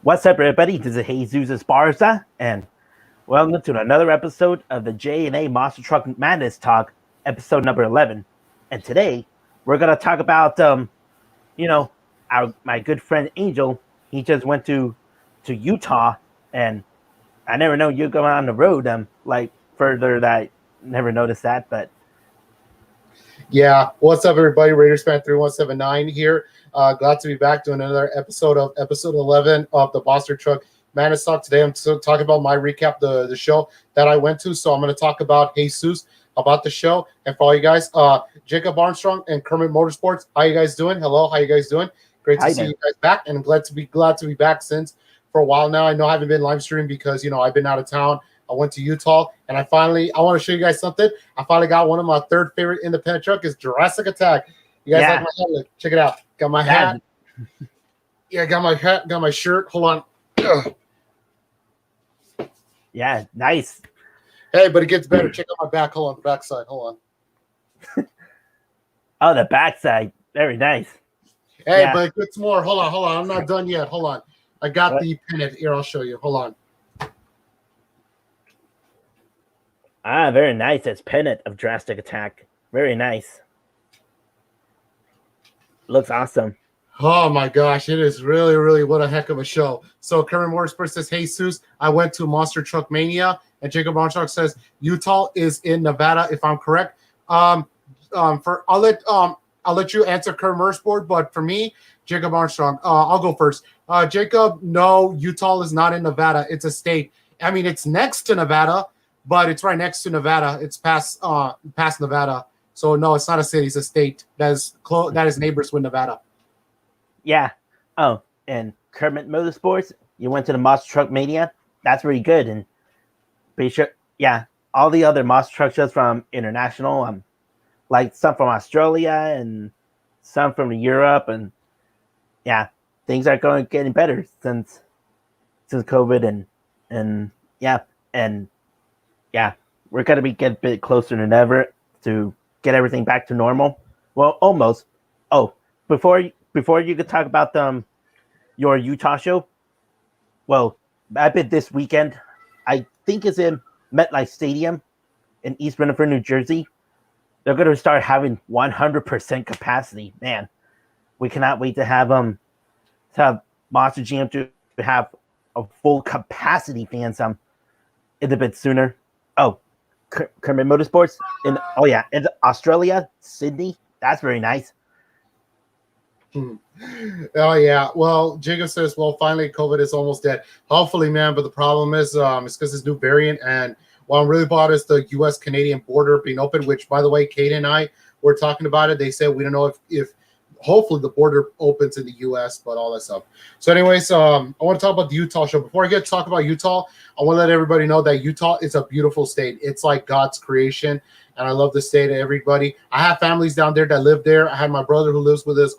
What's up, everybody? This is Jesus Esparza, and welcome to another episode of the J&A Monster Truck Madness Talk, episode number 11. And today, we're going to talk about, my good friend Angel. He just went to Utah, and I never know you're going on the road, further that I never noticed that, but... Yeah, what's up, everybody? Raiders fan 3179 here. Glad to be back doing another episode 11 of the Monster Truck Madness Talk. Today, I'm talking about my recap the show that I went to. So I'm going to talk about Jesus, about the show, and for all you guys, Jacob Armstrong and Kermit Motorsports. How you guys doing? Hello, how you guys doing? Great to see you guys back, and I'm glad to be back since for a while now. I know I haven't been live streaming because I've been out of town. I went to Utah, and I want to show you guys something. I finally got one of my third favorite independent truck is Jurassic Attack. You guys like my hat? Look, check it out. Got my hat. Yeah, got my hat. Got my shirt. Hold on. Ugh. Yeah, nice. Hey, but it gets better. Check out my back. Hold on, back side. Hold on. Oh, the backside. Very nice. Hey, but it gets more. Hold on. I'm not done yet. Hold on. I got the pennant here. I'll show you. Hold on. Ah, very nice. It's pennant of Jurassic Attack. Very nice. Looks awesome. Oh my gosh, it is really, really what a heck of a show. So Kermit Motorsports says, "Hey Seuss, I went to Monster Truck Mania," and Jacob Armstrong says Utah is in Nevada, if I'm correct. I'll let you answer Kermit Motorsport, but for me, Jacob Armstrong, I'll go first. Jacob, no, Utah is not in Nevada. It's a state. I mean, it's next to Nevada, but it's right next to Nevada. It's past Nevada. So no, it's not a city. It's a state that is neighbors with Nevada. Yeah. Oh, and Kermit Motorsports, you went to the Monster Truck Mania. That's really good. And pretty sure, yeah, all the other monster truck shows from international, like some from Australia and some from Europe, and yeah, things are getting better since COVID and we're gonna be getting a bit closer than ever to get everything back to normal. Well, almost. Oh, before you could talk about your Utah show. Well, I bet this weekend, I think it's in MetLife Stadium in East Rutherford, New Jersey. They're going to start having 100% capacity. Man, we cannot wait to have Monster GM to have a full capacity fans in a bit sooner. Oh, Kermit Motorsports in Australia, Sydney. That's very nice. Oh yeah. Well, Jacob says, well, finally COVID is almost dead. Hopefully, man. But the problem is, it's because this new variant, and what I'm really about is the U.S.-Canadian border being open. Which, by the way, Kate and I were talking about it. They said we don't know if hopefully the border opens in the U.S., but all that stuff. So, anyways, I want to talk about the Utah show. Before I get to talk about Utah, I want to let everybody know that Utah is a beautiful state. It's like God's creation, and I love the state. Everybody, I have families down there that live there. I have my brother who lives with us.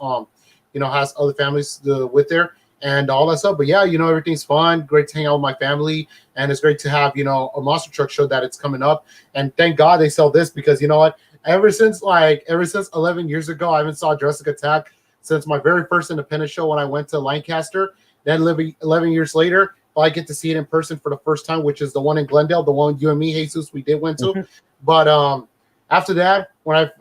Has other families with there and all that stuff. But yeah, everything's fun. Great to hang out with my family, and it's great to have a monster truck show that it's coming up. And thank God they sell this, because you know what? Ever since 11 years ago, I haven't saw Jurassic Attack since my very first independent show when I went to Lancaster. Then 11 years later, I get to see it in person for the first time, which is the one in Glendale, the one you and me, Jesus, we did went to. Mm-hmm. But after that,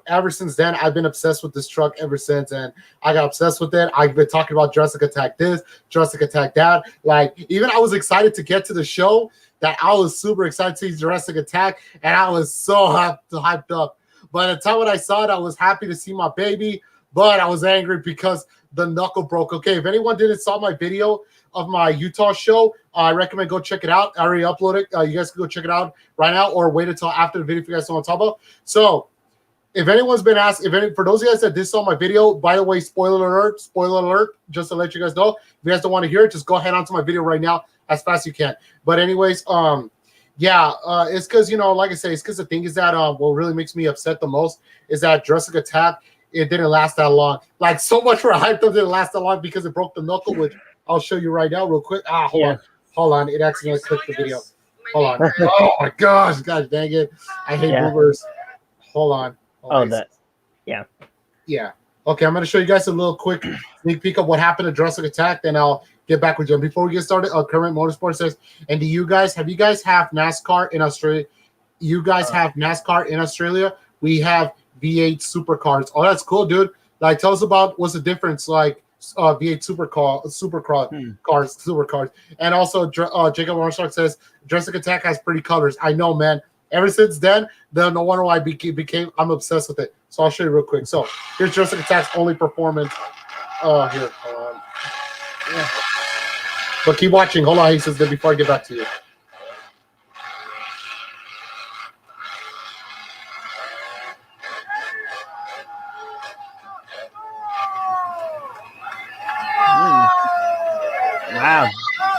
ever since then, I've been obsessed with this truck ever since, and I got obsessed with it. I've been talking about Jurassic Attack this, Jurassic Attack that. Like, even I was excited to get to the show that I was super excited to see Jurassic Attack, and I was so hyped up. By the time when I saw it, I was happy to see my baby, but I was angry because the knuckle broke. Okay, if anyone didn't saw my video of my Utah show, I recommend go check it out. I already uploaded it. You guys can go check it out right now, or wait until after the video if you guys don't want to talk about. So, if anyone's been asked, for those of you guys that did saw my video, by the way, spoiler alert, just to let you guys know, if you guys don't want to hear it, just go ahead onto my video right now as fast as you can. But anyways, it's because, like I say, it's because the thing is that what really makes me upset the most is that Jurassic Attack, it didn't last that long. Like, so much for hyped up didn't last that long because it broke the knuckle, which I'll show you right now real quick. Hold on. It accidentally clicked the video. Hold on. Oh my gosh, God dang it. I hate movers. Hold on. Oh, that. Yeah. Yeah. Okay, I'm going to show you guys a little quick sneak peek of what happened to Jurassic Attack, then I'll get back with you. And before we get started, Current Motorsport says, and do you guys have NASCAR in Australia? You guys have NASCAR in Australia? We have V8 supercars. Oh, that's cool, dude. Like, tell us about what's the difference, like V8 supercars. And also, Jacob Armstrong says Jurassic Attack has pretty colors. I know, man. Ever since then no wonder why I'm obsessed with it. So I'll show you real quick. So here's Jurassic Attack's only performance. Here. Yeah. But keep watching. Hold on, he says that before I get back to you. Wow.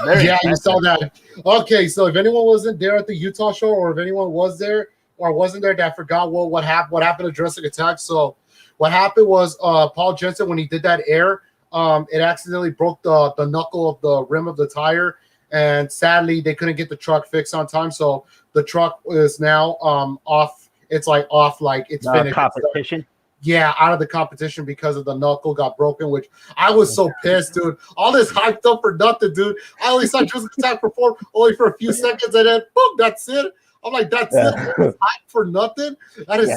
Yeah, you saw that. Okay, so if anyone wasn't there at the Utah show, or if anyone was there or wasn't there that forgot what happened to Jurassic Attack. So what happened was Paul Jensen, when he did that air, it accidentally broke the knuckle of the rim of the tire, and sadly they couldn't get the truck fixed on time. So the truck is now off. It's it's finished. Competition. Yeah, out of the competition because of the knuckle got broken, which I was so pissed, dude. All this hyped up for nothing, dude. I only saw Jurassic Attack perform only for a few seconds, and then boom, that's it. I'm like, that's it. Hype for nothing. That is,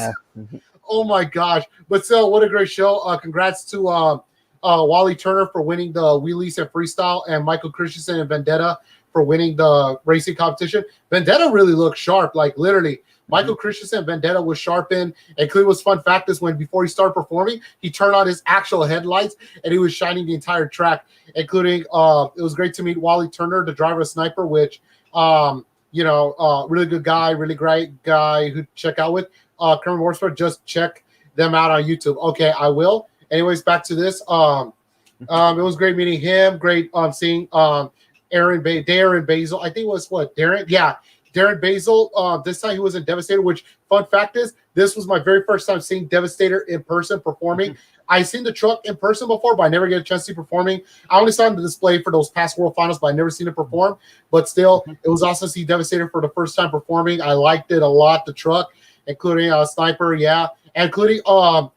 oh my gosh. But still, what a great show. Congrats to Wally Turner for winning the wheelies and freestyle, and Michael Christensen and Vendetta for winning the racing competition. Vendetta really looked sharp, like literally. Michael Christensen, Vendetta was sharpened, and Cleveland's fun fact is before he started performing, he turned on his actual headlights and he was shining the entire track, including it was great to meet Wally Turner, the driver of Sniper, which really good guy, really great guy who check out with. Current Motorsport, just check them out on YouTube. Okay, I will. Anyways, back to this. It was great meeting him. Great seeing Darren Basil. I think it was Darren? Yeah. Darren Basil, this time he was in Devastator, which, fun fact is, this was my very first time seeing Devastator in person performing. I've seen the truck in person before, but I never get a chance to see performing. I only saw him on the display for those past World Finals, but I never seen it perform. But still, it was awesome to see Devastator for the first time performing. I liked it a lot, the truck, including Sniper, yeah. And including Paul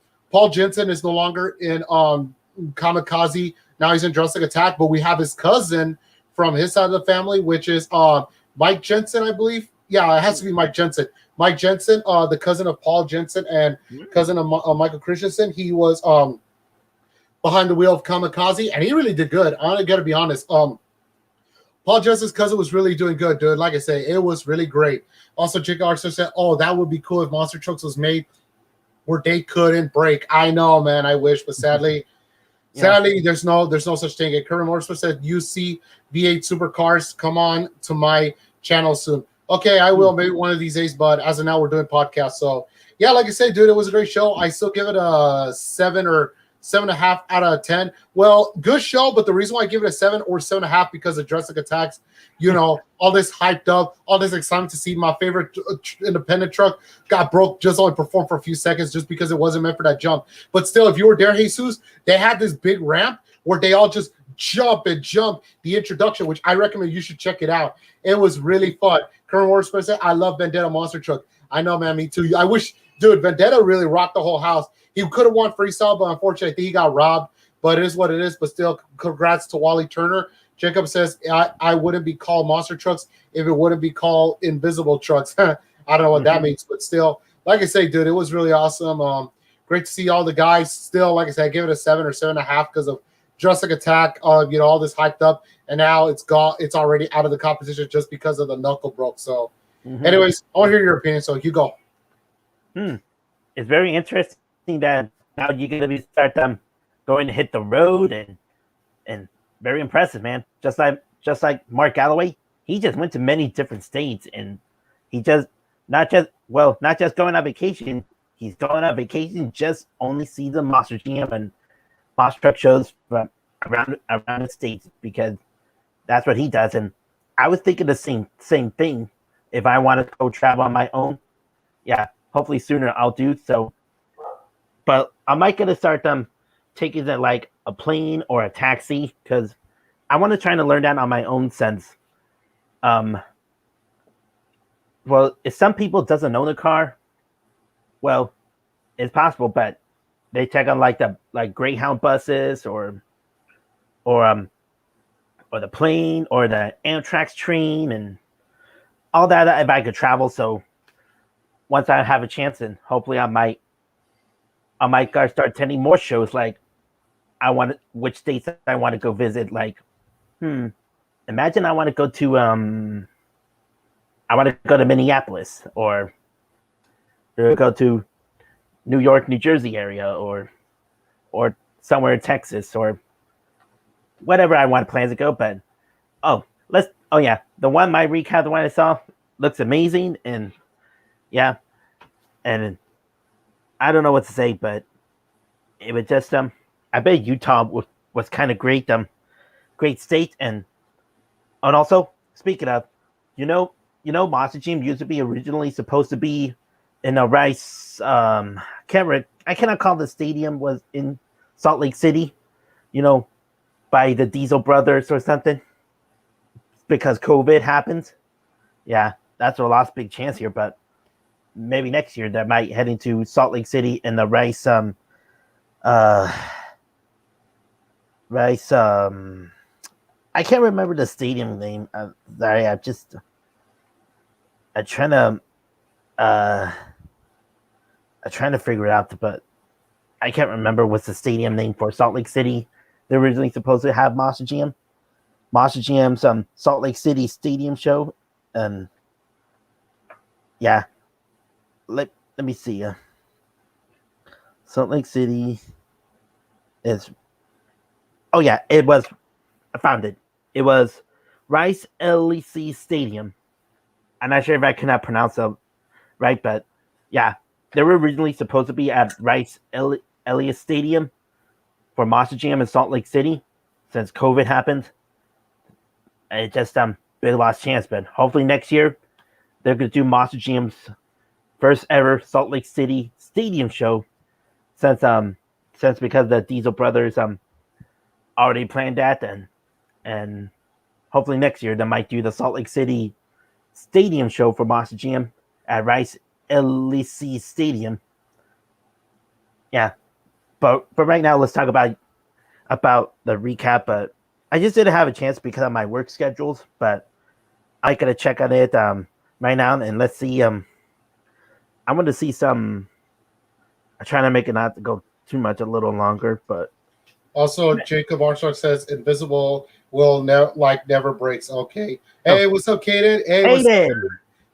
Jensen is no longer in Kamikaze. Now he's in Jurassic Attack, but we have his cousin from his side of the family, which is Mike Jensen, I believe. Yeah, it has to be Mike Jensen. Mike Jensen, the cousin of Paul Jensen and cousin of Michael Christensen. He was behind the wheel of Kamikaze, and he really did good. I got to be honest. Paul Jensen's cousin was really doing good, dude. Like I say, it was really great. Also, Jake Archer said, "Oh, that would be cool if Monster Trucks was made where they couldn't break." I know, man. I wish, but sadly. Sadly, there's no such thing. Current Motorsport said, "UC V8 supercars, come on to my channel soon." Okay, I will, maybe one of these days, but as of now, we're doing podcasts. So yeah, like I said, dude, it was a great show. I still give it a 7 or 7.5 out of 10. Well, good show, but the reason why I give it a 7 or 7.5 because of Jurassic Attacks, all this hyped up, all this excitement to see my favorite independent truck got broke, just only performed for a few seconds just because it wasn't meant for that jump. But still, if you were there, Jesus, they had this big ramp where they all just jump the introduction, which I recommend you should check it out. It was really fun. Current Motorsport said, "I love Vendetta Monster Truck." I know, man, me too. I wish, dude, Vendetta really rocked the whole house. He could have won freestyle, but unfortunately, I think he got robbed. But it is what it is. But still, congrats to Wally Turner. Jacob says, I wouldn't be called Monster Trucks if it wouldn't be called Invisible Trucks. I don't know what that means, but still, like I say, dude, it was really awesome. Great to see all the guys. Still, like I said, I give it a 7 or 7.5 because of Jurassic Attack. All this hyped up, and now it's gone. It's already out of the competition just because of the knuckle broke. So, anyways, I want to hear your opinion. So you go. It's very interesting that now you're going to start going to hit the road and very impressive, man. Just like Mark Galloway, he just went to many different states, and he just not just going on vacation. He's going on vacation just only see the Monster Jam and Monster Truck shows from around the states because that's what he does. And I was thinking the same thing. If I want to go travel on my own, yeah, hopefully sooner I'll do so. But I might get to start taking it like a plane or a taxi because I want to try to learn that on my own sense. Well, if some people doesn't own a car, well, it's possible, but they check on like the Greyhound buses or um or the plane or the Amtrak train and all that if I could travel. So once I have a chance, and hopefully I might start attending more shows. Like which states I want to go visit. Like, imagine I want to go to Minneapolis or go to New York, New Jersey area or somewhere in Texas or whatever I want plans to go. But the one my recap, the one I saw looks amazing, and yeah, and I don't know what to say, but it was just I bet Utah was kind of great, great state, and also speaking of, Monster Jam used to be originally supposed to be in a Rice, I cannot call the stadium was in Salt Lake City, by the Diesel brothers or something, because COVID happened. Yeah, that's a lost big chance here, but maybe next year they might head into Salt Lake City in the Rice Rice I can't remember the stadium name. Sorry, I'm trying to figure it out, but I can't remember what's the stadium name for Salt Lake City. They're originally supposed to have Monster Jam. Monster Jam's Salt Lake City Stadium show. And yeah. Let me see. Salt Lake City is it was I found it. It was Rice LEC Stadium. I'm not sure if I cannot pronounce it right, but yeah, they were originally supposed to be at Rice Elias Stadium for Monster Jam in Salt Lake City. Since COVID happened, it just big lost chance. But hopefully next year they're gonna do Monster Jam's first ever Salt Lake City Stadium show. Since because the Diesel brothers already planned that, and hopefully next year they might do the Salt Lake City Stadium show for Monster Jam at Rice LEC Stadium. Yeah, but right now let's talk about the recap. But I just didn't have a chance because of my work schedules. But I gotta check on it right now, and let's see. I want to see some. I'm trying to make it not to go too much, a little longer, but also Jacob Armstrong says Invisible will never breaks. Okay. Hey, what's up, Kaden?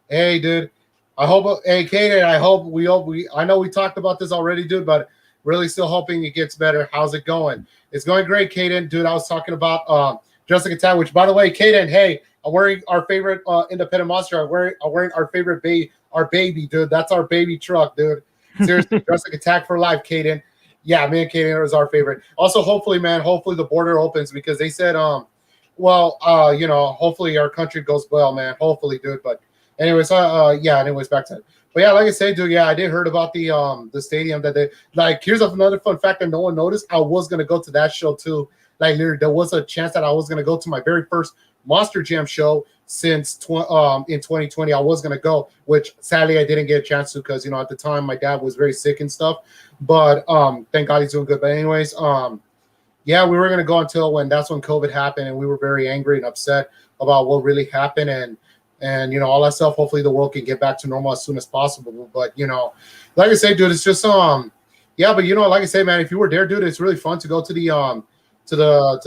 Hey, dude. Kaden, I know we talked about this already, dude, but really still hoping it gets better. How's it going? It's going great, Kaden. Dude, I was talking about Jessica Tan, which, by the way, Kaden, hey, I'm wearing our favorite independent monster. I'm wearing our favorite baby, dude. That's our baby truck, dude. Seriously, Jessica Attack for life, Kaden. Yeah, me and Kaden is our favorite. Also, hopefully the border opens because they said, hopefully our country goes well, man. Hopefully, dude. But anyways, back to it. But yeah, like I said, dude, yeah, I did heard about the stadium that they like. Here's another fun fact that no one noticed. I was gonna go to that show too. Like, literally, there was a chance that I was gonna go to my very first Monster Jam show since in 2020. I was gonna go, which sadly I didn't get a chance to because at the time my dad was very sick and stuff. But thank God he's doing good. But anyways, we were gonna go until that's when COVID happened, and we were very angry and upset about what really happened and all that stuff. Hopefully the world can get back to normal as soon as possible. But like I say, dude, it's just but like I say, man, if you were there, dude, it's really fun to go to the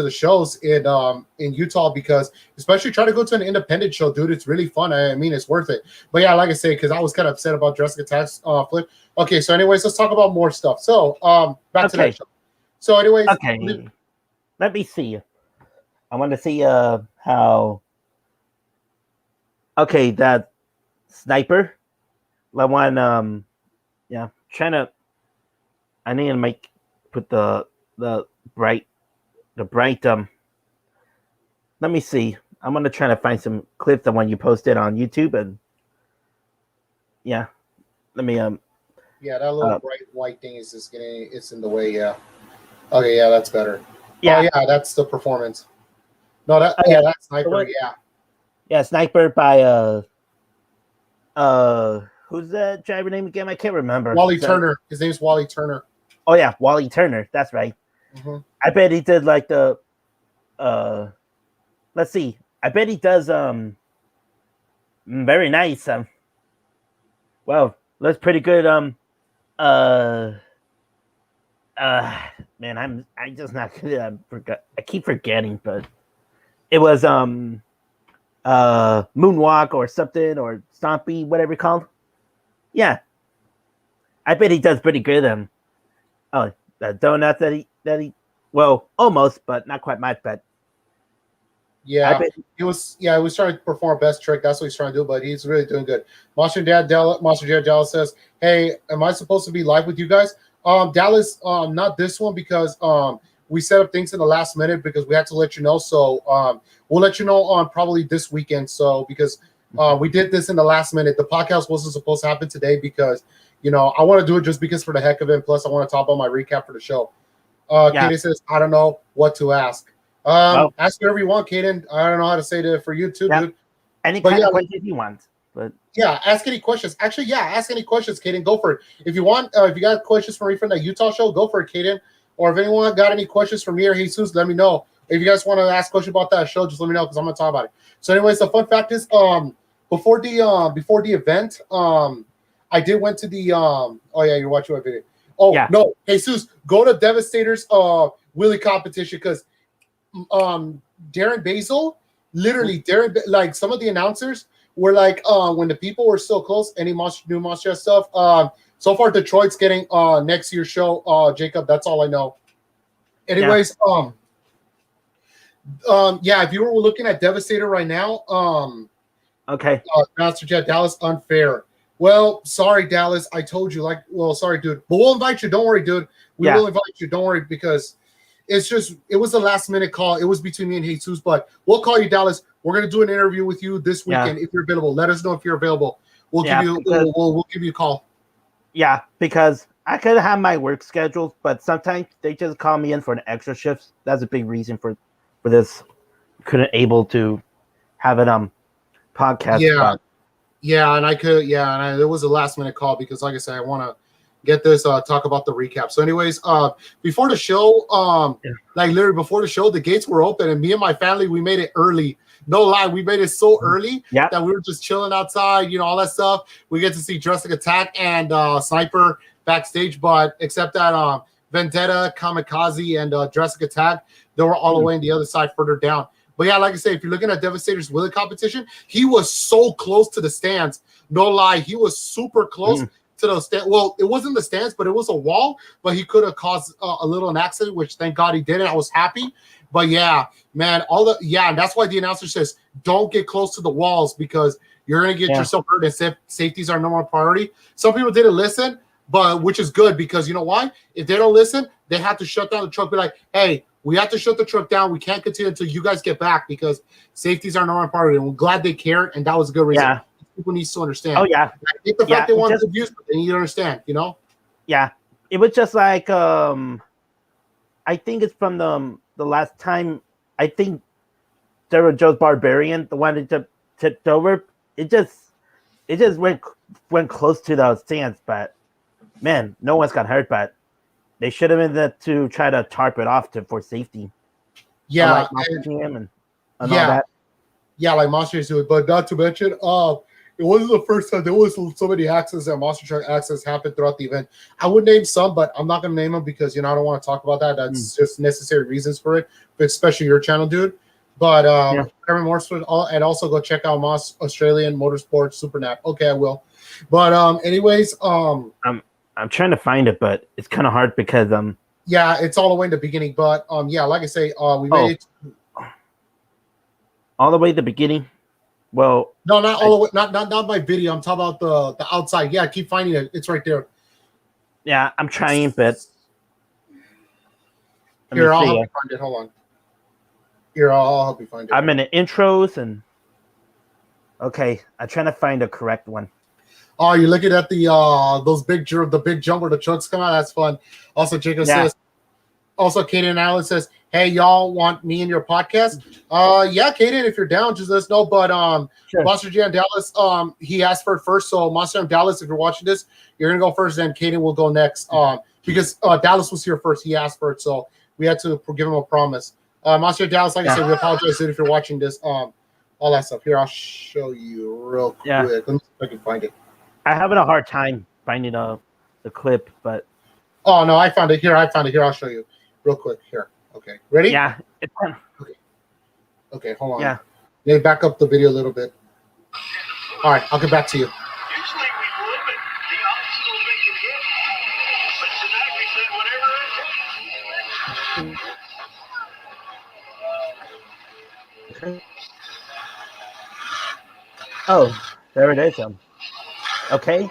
shows in Utah, because especially try to go to an independent show, dude. It's really fun. I mean, it's worth it. But yeah, like I say, because I was kind of upset about Jessica Attack's flip. Okay, so anyways, let's talk about more stuff. So back to that show. So anyways, okay, let me see. I want to see how. Okay, that sniper, the one. Trying to. I need to put the bright. Let me see. I'm gonna try to find some clips, the one you posted on YouTube, and yeah, let me yeah, that little bright white thing is just it's in the way. Yeah. Okay, yeah, that's better. Yeah, oh, yeah, that's the performance. No, that's sniper. Yeah, sniper by who's that driver name again? I can't remember. Wally Turner. His name's Wally Turner. Oh yeah, Wally Turner. That's right. Mm-hmm. I bet he did like the. Let's see. I bet he does. Very nice. Well, that's pretty good. Uh. Man, I just not good. I keep forgetting, but it was Moonwalk or something or Stompy, whatever it's called. Yeah, I bet he does pretty good. Oh, the donut that he well almost, but not quite much. But I Yeah, bet he was. Yeah, he was trying to perform best trick. That's what he's trying to do, but he's really doing good. Monster Dad Dallas says, "Hey, am I supposed to be live with you guys?" Dallas, not this one because we set up things in the last minute because we had to let you know. So we'll let you know on probably this weekend. So because we did this in the last minute, the podcast wasn't supposed to happen today because I want to do it just because for the heck of it. Plus, I want to talk about my recap for the show. Yeah. Katie says, "I don't know what to ask." Well, ask whatever you want, Kaden. I don't know how to say that for you too, yeah. dude. Any But kind yeah, of questions you want. But yeah, ask any questions. Actually, yeah, ask any questions, Kaden. Go for it. If you want, if you got questions for me from that Utah show, go for it, Kaden. Or if anyone got any questions for me or Jesus, let me know. If you guys want to ask questions about that show, just let me know because I'm gonna talk about it. So, anyways, the fun fact is, before the event, I did went to the oh yeah, you're watching my video. Oh yeah. no, Jesus, go to Devastator's Willie competition because Darren Basil, literally like some of the announcers were like when the people were so close, any new Monster stuff. So far Detroit's getting next year's show, Jacob. That's all I know. Anyways, yeah, if you were looking at Devastator right now, Okay. Master Jet Dallas unfair. Well, sorry, Dallas. I told you, sorry, dude. But we'll invite you. Don't worry, dude. We will invite you. Don't worry, because it was a last minute call. It was between me and Jesus, but we'll call you, Dallas. We're gonna do an interview with you this weekend if you're available. Let us know if you're available. We'll give you we'll give you a call. Yeah, because I could have my work scheduled, but sometimes they just call me in for an extra shift. That's a big reason for this. Couldn't able to have it podcast. Yeah, yeah, and it was a last minute call because, like I said, I want to get this talk about the recap. So, anyways, before the show, like literally before the show, the gates were open, and me and my family we made it early. No lie, we made it so early that we were just chilling outside, all that stuff. We get to see Jurassic Attack and Sniper backstage, but except that Vendetta, Kamikaze, and Jurassic Attack, they were all the way on the other side, further down. But yeah, like I say, if you're looking at Devastator's Willie competition, he was so close to the stands. No lie, he was super close to those stands. Well, it wasn't the stands, but it was a wall. But he could have caused a little an accident, which thank God he didn't. I was happy. But yeah, man, and that's why the announcer says don't get close to the walls because you're gonna get yourself hurt. And safety's our number one priority. Some people didn't listen, but which is good because you know why? If they don't listen, they have to shut down the truck. Be like, hey, we have to shut the truck down. We can't continue until you guys get back because safety's our number one priority. And we're glad they care, and that was a good reason. Yeah. People need to understand. Oh yeah. I think the fact they want to abuse, but they need to understand. Yeah, it was just like I think it's from the last time. I think there was Joe's Barbarian, the one that tipped over. It just went close to those stands, but man, no one's got hurt. But they should have been there to try to tarp it off for safety. Yeah, and all that. Yeah, like Monsters do it, but not to mention, it wasn't the first time. There was so many accidents and Monster Truck accidents happened throughout the event. I would name some, but I'm not going to name them because I don't want to talk about that. That's just necessary reasons for it, especially your channel, dude. But Kevin Morsford, and also go check out Moss Australian Motorsports Supernap. Okay, I will. But anyways, I'm trying to find it, but it's kind of hard because yeah, it's all the way in the beginning. But yeah, like I say, we made it all the way to the beginning. Well, no, not all the way. Not my video. I'm talking about the outside. Yeah, keep finding it. It's right there. Yeah, I'm trying, but here, I'll help you find it. Hold on. Here, I'll help you find it. I'm in the intros and okay, I'm trying to find the correct one. Oh, you're looking at the big jump where the trucks come out. That's fun. Also, Jacob says. Also, Kaden Allen says, "Hey, y'all want me in your podcast?" Yeah, Kaden, if you're down, just let us know. But sure. Monster Jam Dallas, he asked for it first. So Monster Jam Dallas, if you're watching this, you're gonna go first, then Kaden will go next. because Dallas was here first. He asked for it, so we had to give him a promise. Monster Dallas, like I said, we apologize if you're watching this. All that stuff. Here, I'll show you real quick. Yeah. Let me see if I can find it. I'm having a hard time finding the clip, but oh no, I found it here. I'll show you real quick. Here. Okay, ready? Yeah. Okay, hold on. Yeah. Let me back up the video a little bit. All right, I'll get back to you. Usually we would, but the odds will make it hit. But tonight we said whatever it takes. Oh, there it is. Okay.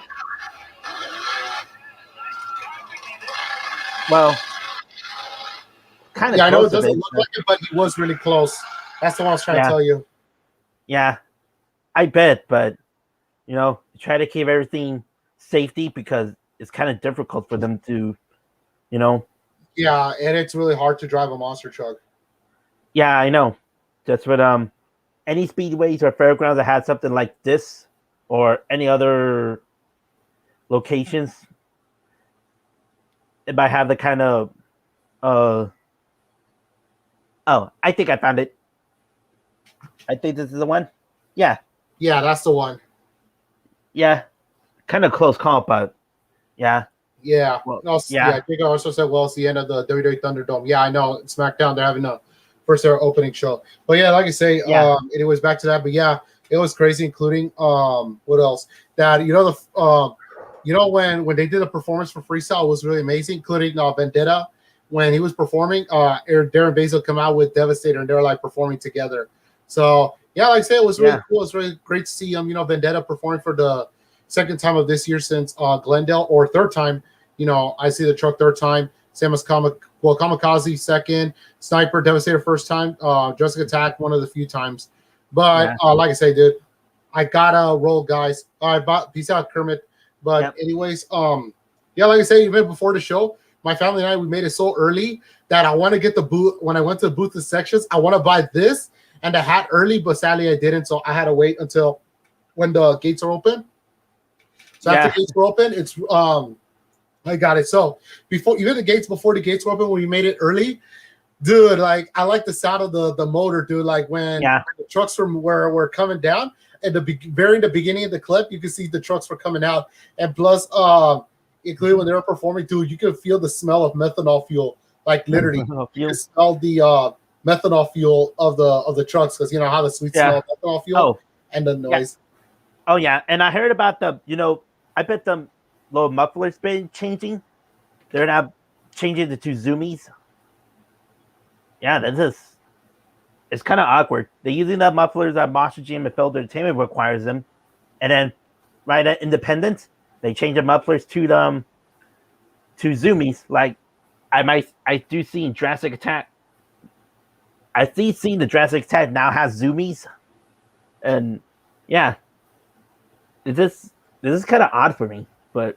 Well, kind of. Yeah, I know it doesn't look like it, but he was really close. That's the one I was trying to tell you. Yeah, I bet, but try to keep everything safety because it's kind of difficult for them to, Yeah, and it's really hard to drive a monster truck. Yeah, I know. That's what any speedways or fairgrounds that had something like this or any other locations, it might have the kind of oh, I think I found it. I think this is the one. Yeah. Yeah, that's the one. Yeah. Kind of close call, but yeah. Yeah. Well, I think I also said, well, it's the end of the WWE Thunderdome. Yeah, I know. It's SmackDown. They're having a first ever opening show. But yeah, like I say, it was back to that. But yeah, it was crazy, including what else? That when they did the performance for Freestyle, it was really amazing, including Vendetta. When he was performing, Darren Basil come out with Devastator, and they were like performing together. So yeah, like I said, it was really cool. It's really great to see Vendetta performing for the second time of this year since Glendale, or third time. I see the truck third time. Same as Kamikaze second, Sniper Devastator first time, Jessica Attack one of the few times. But like I say, dude, I gotta roll, guys. Peace out, Kermit. But anyways, like I say, even before the show, my family and I, we made it so early that I want to get the booth. When I went to the booth sections, I want to buy this and the hat early, but sadly I didn't. So I had to wait until when the gates are open. So after the gates were open, it's I got it. So before the gates were open, when we made it early, dude, like I like the sound of the motor, dude. Like when the trucks were coming down at the beginning of the clip, you can see the trucks were coming out, and plus including when they were performing, dude, you could feel the smell of methanol fuel. Like literally, you could smell the methanol fuel of the trucks, because how the sweet smell of methanol fuel and the noise. Oh yeah, and I heard about the I bet the little mufflers been changing. They're now changing the two zoomies. Yeah, it's kind of awkward. They're using the mufflers that Monster Jam and Field Entertainment requires them, and then right at Independence, they change the mufflers to zoomies. Like I do see in Jurassic Attack. I seeing the Jurassic Attack now has zoomies, and yeah, this is kind of odd for me, but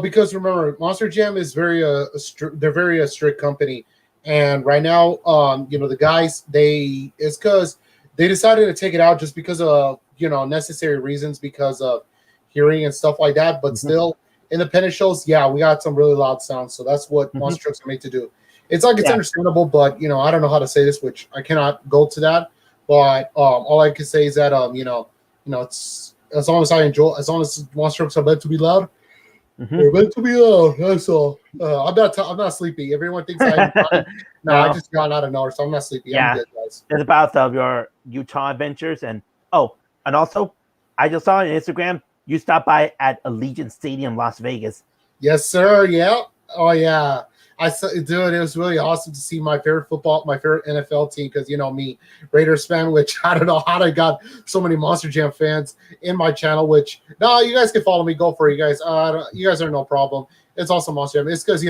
because remember, Monster Jam is they're very a strict company, and right now, the guys it's because they decided to take it out just because of necessary reasons, because of hearing and stuff like that. But still, independent shows, we got some really loud sounds, so that's what monster trucks are made to do. It's understandable, but I don't know how to say this, which I cannot go to that. But all I can say is that it's as long as monster trucks are meant to be loud, they're meant to be loud. That's all. I'm not sleepy. Everyone thinks I'm no, I just got out of nowhere, so I'm not sleepy. Yeah. I'm good, guys. It's about your Utah adventures, and also I just saw on Instagram you stopped by at Allegiant Stadium, Las Vegas. Yes, sir. Yeah. Oh, yeah. I saw, dude, it was really awesome to see my favorite NFL team, because me, Raiders fan, which I don't know how I got so many Monster Jam fans in my channel. Which you guys can follow me, go for it, you guys. You guys are no problem. It's also Monster Jam. It's because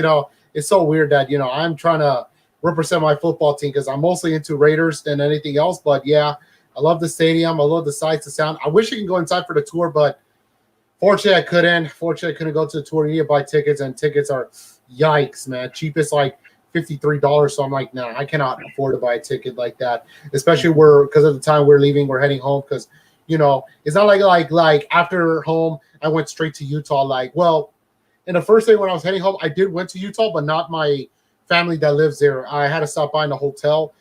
it's so weird that I'm trying to represent my football team, because I'm mostly into Raiders than anything else. But yeah, I love the stadium. I love the sights, the sound. I wish I could go inside for the tour, but fortunately I couldn't. Fortunately, I couldn't go to the tour. You need to buy tickets, and tickets are yikes, man. Cheapest like $53. So I'm like, nah, I cannot afford to buy a ticket like that. Especially because at the time we're heading home, because it's not like after home I went straight to Utah. And the first day when I was heading home, I went to Utah, but not my family that lives there. I had to stop by in a hotel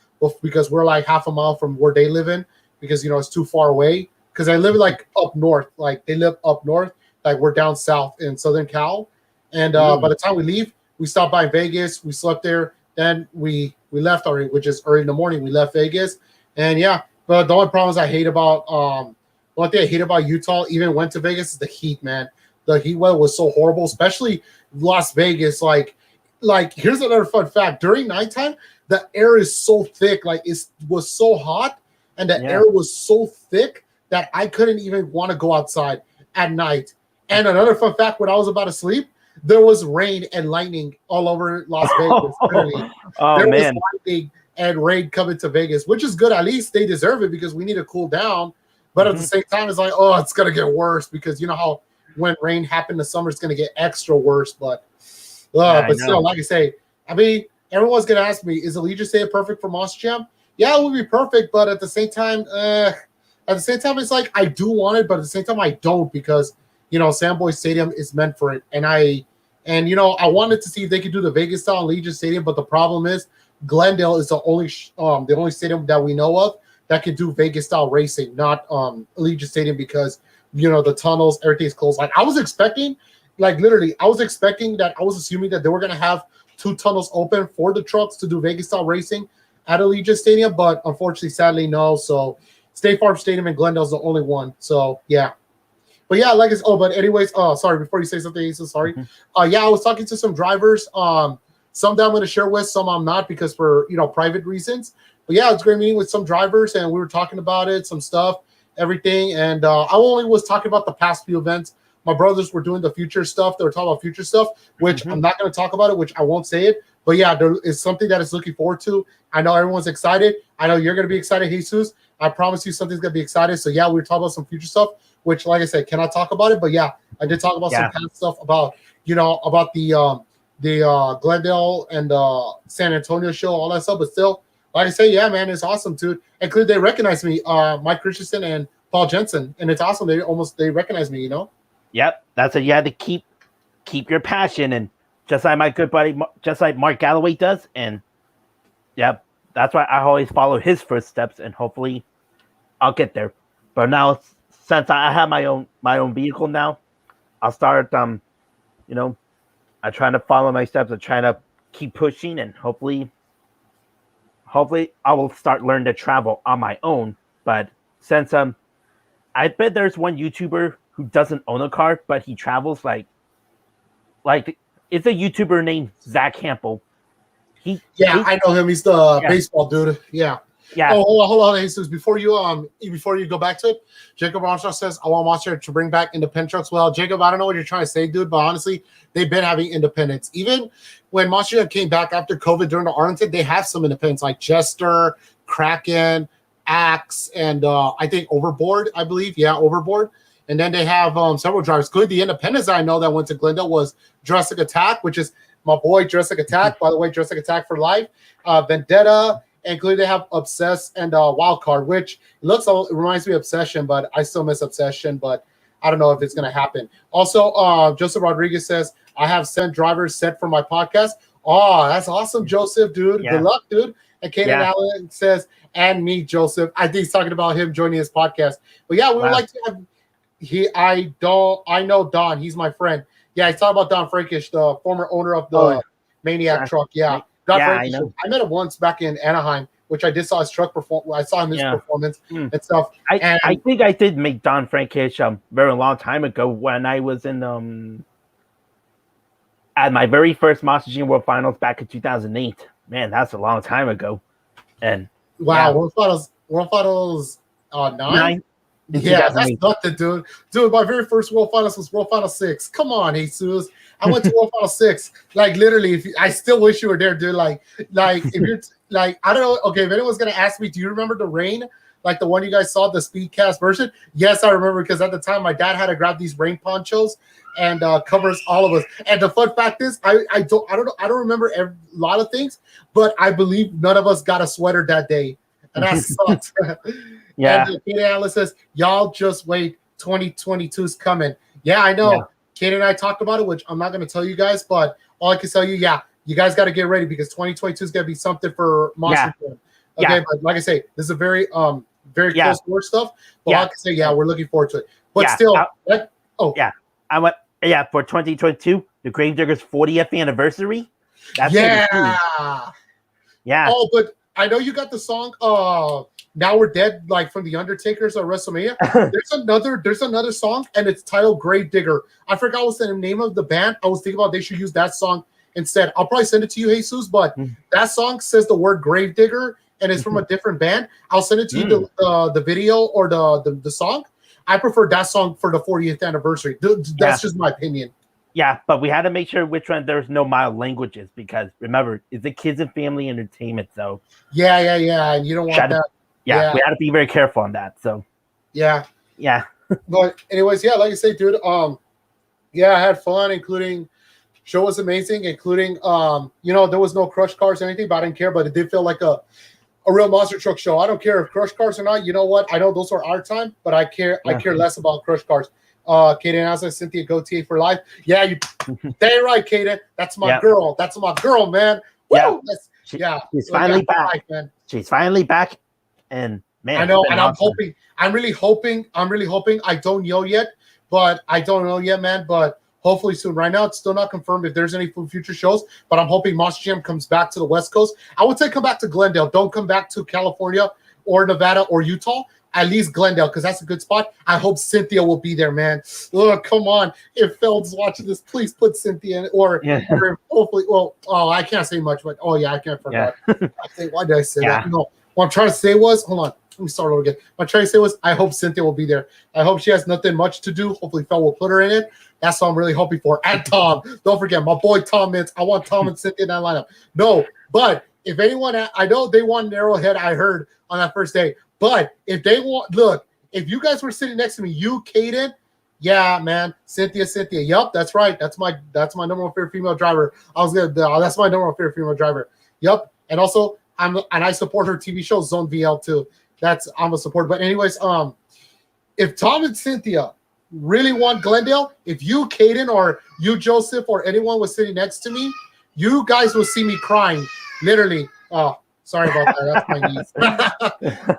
because we're like half a mile from where they live in because, it's too far away. Because I live like up north, like they live up north, like we're down south in Southern Cal. And by the time we leave, we stopped by Vegas. We slept there. Then we left already, which is early in the morning. We left Vegas. And yeah, but the only problems I hate about one thing I hate about Utah, even went to Vegas, is the heat, man. The heat weather was so horrible, especially Las Vegas. Like here's another fun fact. During nighttime, the air is so thick, like it was so hot, and the air was so thick that I couldn't even want to go outside at night. And another fun fact, when I was about to sleep, there was rain and lightning all over Las Vegas. There was lightning and rain coming to Vegas, which is good. At least they deserve it because we need to cool down. But at the same time, it's like, oh, it's going to get worse because you know how when rain happened in the summer, it's going to get extra worse. But still, like I say, I mean, everyone's going to ask me, is Allegiant Stadium perfect for Monster Jam? Yeah, it would be perfect. But at the same time, it's like I do want it, but at the same time, I don't because, Sandboy Stadium is meant for it. And I wanted to see if they could do the Vegas style Allegiant Stadium, but the problem is Glendale is the only stadium that we know of that can do Vegas style racing, not Allegiant Stadium because the tunnels, everything's closed. Like I was expecting that I was assuming that they were gonna have 2 tunnels open for the trucks to do Vegas style racing at Allegiant Stadium, but unfortunately, sadly, no. So State Farm Stadium in Glendale is the only one. So yeah. But yeah, but anyways, sorry, before you say something, so sorry. I was talking to some drivers. Some that I'm going to share with, some I'm not because for, private reasons. But yeah, it's a great meeting with some drivers and we were talking about it, some stuff, everything. And I only was talking about the past few events. My brothers were doing the future stuff. They were talking about future stuff, which I'm not going to talk about it, which I won't say it. But yeah, there is something that is looking forward to. I know everyone's excited. I know you're going to be excited, Jesus. I promise you something's going to be excited. So yeah, we were talking about some future stuff, which like I said, cannot talk about it. But yeah, I did talk about some past stuff about, about the Glendale and San Antonio show, all that stuff. But still, like I say, yeah, man, it's awesome, dude. And clearly they recognize me, Mike Christensen and Paul Jensen. And it's awesome. They recognize me, Yep. That's it. You had to keep your passion. And just like my good buddy, just like Mark Galloway does. And yep. That's why I always follow his footsteps, and hopefully I'll get there. But now, since I have my own vehicle now, I'll start. I try to follow my steps. I try to keep pushing, and hopefully I will start learning to travel on my own. But since I bet there's one YouTuber who doesn't own a car, but he travels like it's a YouTuber named Zach Campbell. I know him. He's the baseball dude. Yeah. Yeah. Oh, hold on, Jesus. Before you go back to it, Jacob Armstrong says, I want Monster to bring back independent trucks. Well, Jacob, I don't know what you're trying to say, dude, but honestly, they've been having independents. Even when Monster came back after COVID during the Arlington, they have some independents like Jester, Kraken, Axe, and I think Overboard, I believe. Yeah, Overboard. And then they have several drivers. Good. The independents I know that went to Glendale was Jurassic Attack, which is my boy Jurassic Attack. By the way, Jurassic Attack for life. Vendetta, and clearly they have Obsess and Wildcard, which it reminds me of Obsession, but I still miss Obsession, but I don't know if it's going to happen. Also, Joseph Rodriguez says, I have 7 drivers set for my podcast. Oh, that's awesome, Joseph, dude. Yeah. Good luck, dude. And Kaden Allen says, and me, Joseph. I think he's talking about him joining his podcast. But yeah, we would like to have I know Don. He's my friend. Yeah, he's talking about Don Frankish, the former owner of the Maniac truck. Yeah. Don Frankish. I met him once back in Anaheim, which I did saw his truck perform. I saw his performance and stuff. I think I did meet Don Frankish very long time ago when I was in at my very first Monster Jam World Finals back in 2008. Man, that's a long time ago. And wow, World Finals 9? Yeah, that's nothing, dude. Dude, my very first World Finals was World Final 6. Come on, Jesus. I went to World Final 6. Like, literally, I still wish you were there, dude. Like, if you're, like, I don't know. Okay, if anyone's going to ask me, do you remember the rain? Like the one you guys saw, the Speedcast version? Yes, I remember, because at the time, my dad had to grab these rain ponchos and covers all of us. And the fun fact is, I don't remember a lot of things, but I believe none of us got a sweater that day. And that sucks. Yeah. And Peter Allen says, y'all just wait, 2022 is coming. Yeah, I know. Kate and I talked about it, which I'm not going to tell you guys, but all I can tell you, yeah, you guys got to get ready because 2022 is going to be something for Monster Jam. Okay, but like I say, this is a very close door stuff. But all I can say, yeah, we're looking forward to it. But still, I want for 2022, the Gravediggers 40th anniversary. That's Oh, but I know you got the song Now We're Dead, like from the Undertaker's WrestleMania. There's another song, and it's titled Gravedigger. I forgot what's the name of the band. I was thinking about they should use that song instead. I'll probably send it to you, Jesus, but that song says the word Gravedigger, and it's from a different band. I'll send it to you, the video or the song. I prefer that song for the 40th anniversary. That's just my opinion. Yeah, but we had to make sure which one there's no mild languages because remember, it's a kids and family entertainment. So yeah, and you don't want that. We had to be very careful on that. So yeah. But anyways, like I say, dude, I had fun, including show was amazing, including there was no crush cars or anything, but I didn't care. But it did feel like a real monster truck show. I don't care if crush cars or not. You know what? I know those are our time, but I care less about crush cars. Kaden Asa, Cynthia Gautier for life. Yeah, you damn right, Kaden. That's my girl. That's my girl, man. Woo! She's finally back. Life, man. She's finally back. And man, I know, and I'm really hoping. I don't know yet, man. But hopefully soon. Right now, it's still not confirmed if there's any future shows, but I'm hoping Monster Jam comes back to the West Coast. I would say come back to Glendale. Don't come back to California or Nevada or Utah. At least Glendale, because that's a good spot. I hope Cynthia will be there, man. Oh, come on. If Feld's watching this, please put Cynthia in. Or hopefully, I can't say much, but I can't forget. Why did I say that? No, what I'm trying to say was, hold on. Let me start over again. What I'm trying to say was, I hope Cynthia will be there. I hope she has nothing much to do. Hopefully, Feld will put her in it. That's what I'm really hoping for. And Tom. Don't forget, my boy Tom Mintz. I want Tom and Cynthia in that lineup. No, but if anyone, I know they want Narrowhead, I heard on that first day. But if they want, if you guys were sitting next to me, you, Kaden, man, Cynthia, yep, that's right. That's my number one favorite female driver. That's my number one favorite female driver. Yep, and also I support her TV show Zone VL too. I'm a supporter. But anyways, if Tom and Cynthia really want Glendale, if you, Kaden, or you, Joseph, or anyone was sitting next to me, you guys will see me crying, literally. Sorry about that. That's my niece.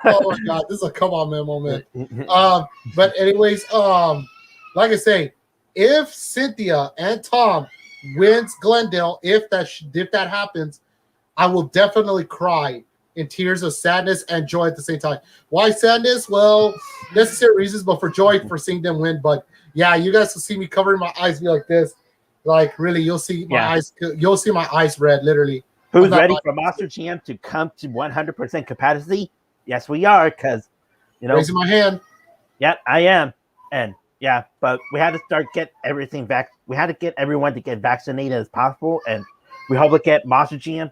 Oh my God, this is a come on man moment. But anyways, like I say, if Cynthia and Tom wins Glendale, if that happens, I will definitely cry in tears of sadness and joy at the same time. Why sadness? Well, necessary reasons, but for joy for seeing them win. But yeah, you guys will see me covering my eyes, be like this, like really. You'll see my eyes. You'll see my eyes red, literally. Who's ready for Monster Jam to come to 100% capacity? Yes, we are, because, raising my hand. Yeah, I am. And, but we had to get everything back. We had to get everyone to get vaccinated as possible, and we hope to get Monster Jam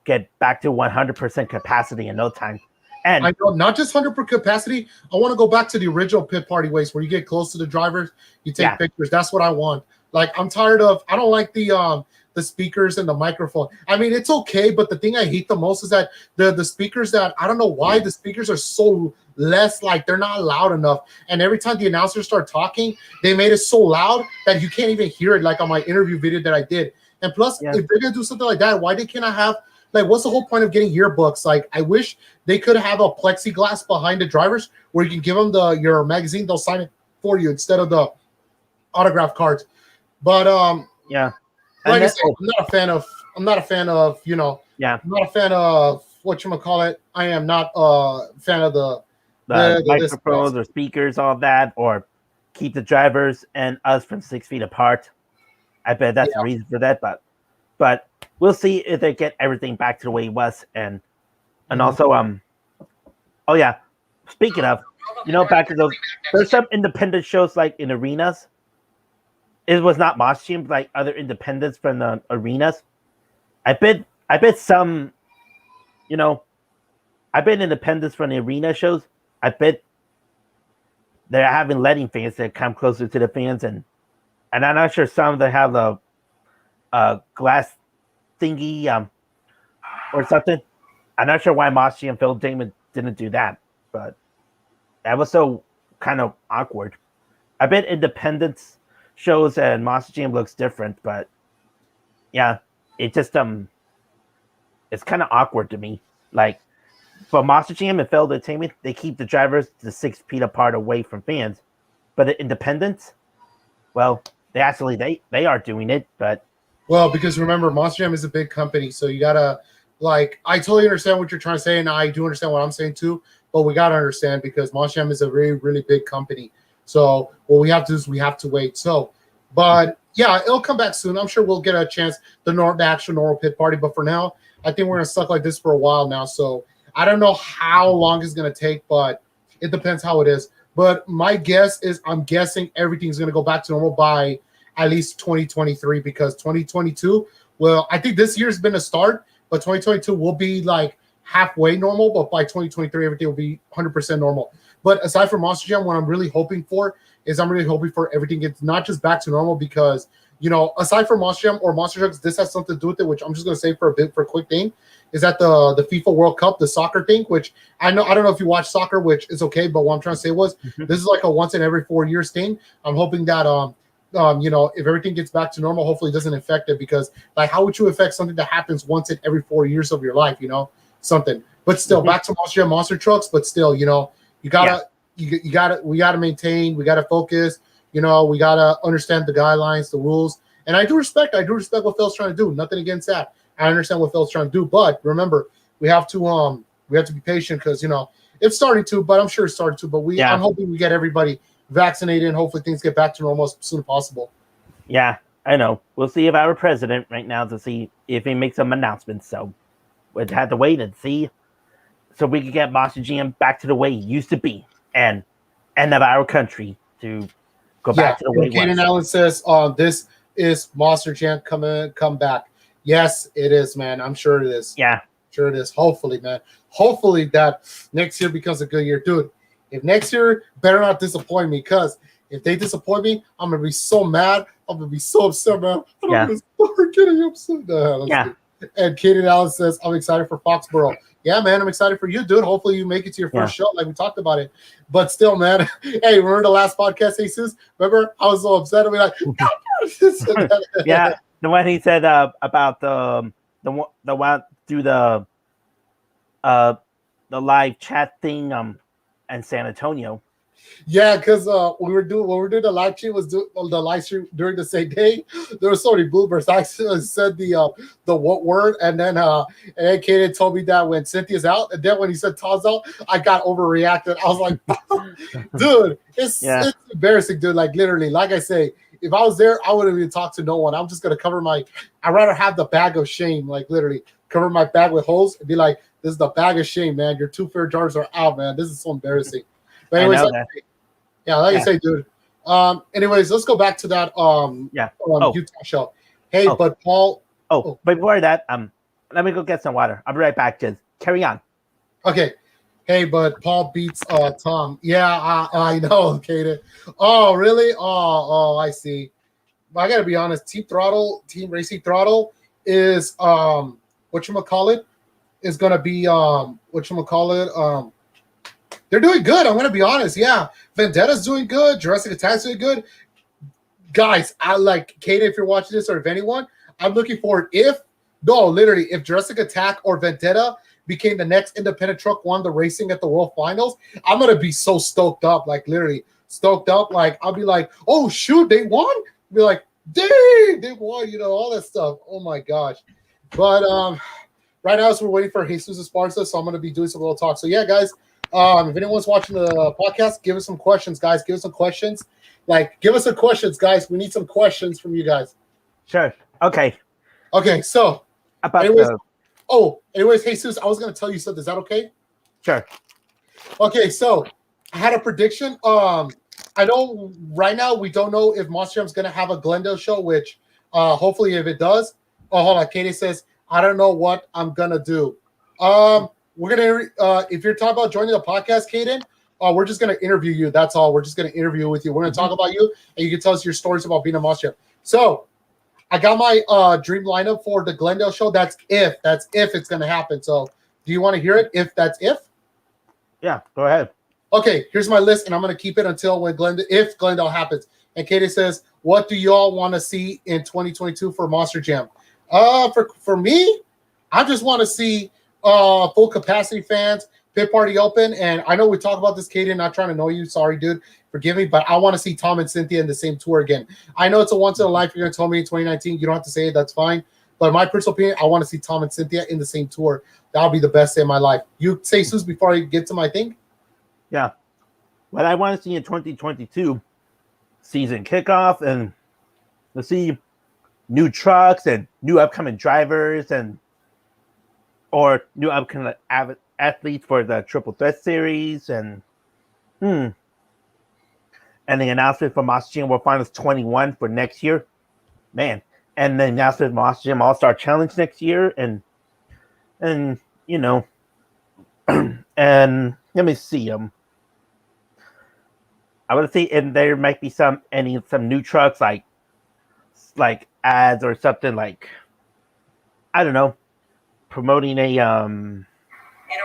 get back to 100% capacity in no time. And I know, not just 100% capacity. I want to go back to the original pit party ways where you get close to the drivers, you take pictures. That's what I want. Like, I'm tired of, I don't like the speakers and the microphone. I mean, it's okay, but the thing I hate the most is that the speakers that, I don't know why the speakers are so less, like they're not loud enough. And every time the announcers start talking, they made it so loud that you can't even hear it, like on my interview video that I did. And plus, if they're going to do something like that, why they cannot have, like, what's the whole point of getting yearbooks? Like, I wish they could have a plexiglass behind the drivers where you can give them your magazine, they'll sign it for you instead of the autograph cards. But like I said, I'm not a fan of I'm not a fan of whatchamacallit. I am not a fan of the microphones or speakers, all that, or keep the drivers and us from 6 feet apart. I bet that's the reason for that, but we'll see if they get everything back to the way it was. And also speaking of, back to those, there's some independent shows like in arenas. It was not Mosh Team, like other independents from the arenas. I bet some, I bet independents from the arena shows. I bet they're letting fans that come closer to the fans, and I'm not sure some of them have the glass thingy or something. I'm not sure why Mosh and Phil Damon didn't do that, but that was so kind of awkward. I bet independents shows and Monster Jam looks different, but yeah, it just it's kind of awkward to me. Like for Monster Jam and Failed Entertainment, they keep the drivers to 6 feet apart away from fans, but at Independence, well, they are doing it, but Well, because remember, Monster Jam is a big company, so you gotta like. I totally understand what you're trying to say, and I do understand what I'm saying too. But we gotta understand because Monster Jam is a really, really big company. So what we have to do is we have to wait. So, but yeah, it'll come back soon. I'm sure we'll get a chance the actual normal pit party. But for now, I think we're gonna stuck like this for a while now. So I don't know how long it's gonna take, but it depends how it is. But my guess is I'm guessing everything's gonna go back to normal by at least 2023 because 2022, well, I think this year's been a start, but 2022 will be like halfway normal, but by 2023 everything will be 100% normal. But aside from Monster Jam, what I'm really hoping for is I'm really hoping for everything gets not just back to normal because, you know, aside from Monster Jam or Monster Trucks, this has something to do with it, which I'm just going to say for a quick thing, is that the FIFA World Cup, the soccer thing, which I don't know if you watch soccer, which is okay, but what I'm trying to say was this is like a once in every 4 years thing. I'm hoping that you know, if everything gets back to normal, hopefully it doesn't affect it because, like, how would you affect something that happens once in every 4 years of your life, you know, something. But still, back to Monster Jam, Monster Trucks, but still, you know, we gotta maintain, we gotta focus, you know, we gotta understand the guidelines, the rules, and I do respect what Phil's trying to do. Nothing against that. I understand what Phil's trying to do, but remember, we have to be patient because, you know, it's starting to, but I'm sure it's starting to, but I'm hoping we get everybody vaccinated and hopefully things get back to normal as soon as possible. Yeah, I know. We'll see if our president right now to see if he makes some announcements. So we'd have to wait and see so we can get Monster Jam back to the way it used to be and of our country to go back to the way it was. Kaden Allen says this is Monster Jam come back. Yes, it is, man. I'm sure it is. Yeah. Sure it is. Hopefully, man. Hopefully that next year becomes a good year. Dude, if next year better not disappoint me, because if they disappoint me, I'm gonna be so mad. I'm gonna be so upset, man. I'm gonna start getting upset. And Kaden Allen says, I'm excited for Foxborough. Yeah, man, I'm excited for you, dude. Hopefully you make it to your first show, like we talked about it. But still, man, hey, remember the last podcast, Jesus? Remember? I was so upset. I'll be like, yeah, the one he said about the one through the live chat thing in San Antonio. Yeah, because when we were doing the live stream the live stream during the same day, there were so many bloopers. I said the what word, and then Kaden told me that when Cynthia's out, and then when he said Todd's out, I got overreacted. I was like, dude, it's embarrassing, dude. Like literally, like I say, if I was there, I wouldn't even talk to no one. I'm just gonna cover I'd rather have the bag of shame, like literally cover my bag with holes and be like, this is the bag of shame, man. Your 2 fair jars are out, man. This is so embarrassing. But anyways, like I say, dude. Anyways, let's go back to that Utah show. Hey, but Paul. But before that, let me go get some water. I'll be right back. Just carry on. Okay. Hey, but Paul beats Tom. Yeah, I know, Kaden. Oh, really? Oh, I see. I gotta be honest. Team Racing Throttle is whatchamacallit is gonna be whatchamacallit. They're doing good. I'm gonna be honest. Yeah, Vendetta's doing good. Jurassic Attack's doing good. Guys, I like Kaden. If you're watching this, or if anyone, I'm looking forward. If Jurassic Attack or Vendetta became the next independent truck won the racing at the World Finals, I'm gonna be so stoked up. Like literally stoked up. Like I'll be like, oh shoot, they won. I'll be like, dang, they won. You know, all that stuff. Oh my gosh. But right now, so we're waiting for Jesus Esparza, so I'm gonna be doing some little talk. So yeah, guys. If anyone's watching the podcast, give us some questions, guys. Give us some questions. Give us some questions, guys. We need some questions from you guys. Sure. Okay. So, anyways, Jesus, I was going to tell you something. Is that okay? Sure. Okay, so I had a prediction. I know right now we don't know if Monster Jam's going to have a Glendale show, which hopefully if it does. Oh, hold on. Katie says, I don't know what I'm going to do. We're gonna if you're talking about joining the podcast, Kaden, we're just gonna interview you. That's all. We're just gonna interview with you. We're gonna talk about you, and you can tell us your stories about being a Monster Jam. So, I got my dream lineup for the Glendale show. That's if it's gonna happen. So, do you want to hear it? If yeah, go ahead. Okay, here's my list, and I'm gonna keep it until if Glendale happens. And Katie says, what do y'all want to see in 2022 for Monster Jam? For me, I just want to see full capacity fans, pit party open. And I know we talk about this, Katie, not trying to know you. Sorry, dude. Forgive me, but I want to see Tom and Cynthia in the same tour again. I know it's a once in a life. You're going to tell me in 2019. You don't have to say it. That's fine. But in my personal opinion, I want to see Tom and Cynthia in the same tour. That'll be the best day of my life. You say, Sus, before I get to my thing? Yeah. What I want to see in 2022 season kickoff, and let's see new trucks and new upcoming drivers or new upcoming athletes for the Triple Threat Series, and the announcement for Monster Jam World Finals 21 for next year, man, and the announcement for Monster Jam All Star Challenge next year, and you know, and let me see I would say, and there might be some new trucks like ads or something, like, I don't know, promoting a You know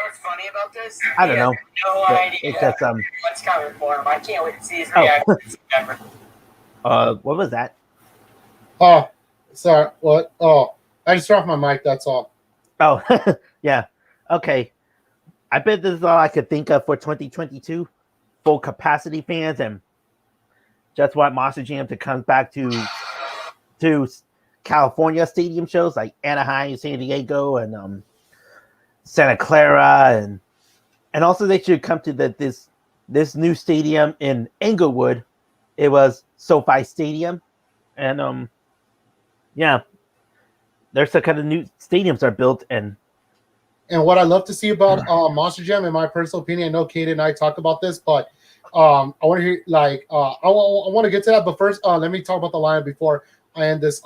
what's funny about this? I don't know. No idea. It's just what's coming for him. I can't wait to see his Oh. reaction. What was that? Oh, sorry. What? Oh, I just dropped my mic. That's all. Oh, yeah. Okay. I bet this is all I could think of for 2022. Full capacity fans, and just want Monster Jam to come back to California stadium shows like Anaheim, San Diego, and Santa Clara, and also they should come to this new stadium in Englewood. It was SoFi Stadium, and yeah, there's some kind of new stadiums are built, and what I love to see about Monster Jam, in my personal opinion, I know Kate and I talked about this, but I want to hear I want to get to that. But first, let me talk about the lineup before I end this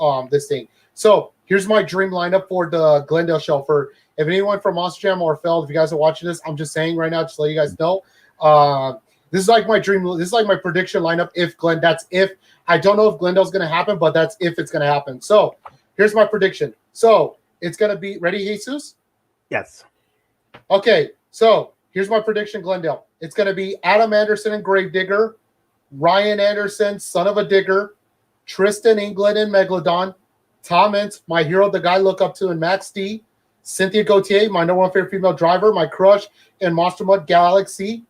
thing. So here's my dream lineup for the Glendale show. For if anyone from Monster Jam or Feld, if you guys are watching this, I'm just saying right now, just to let you guys know, this is like my dream. This is like my prediction lineup. That's if I don't know if Glendale's going to happen, but that's if it's going to happen. So here's my prediction. So it's going to be ready, Jesus. yes, Okay, so here's my prediction, Glendale. It's going to be Adam Anderson and Gravedigger, Ryan Anderson, Son of a Digger, Tristan England and Megalodon, Tom Ince, my hero, the guy I look up to, and Max D, Cynthia Gauthier, my number one favorite female driver, my crush in Monster Mud Galaxy,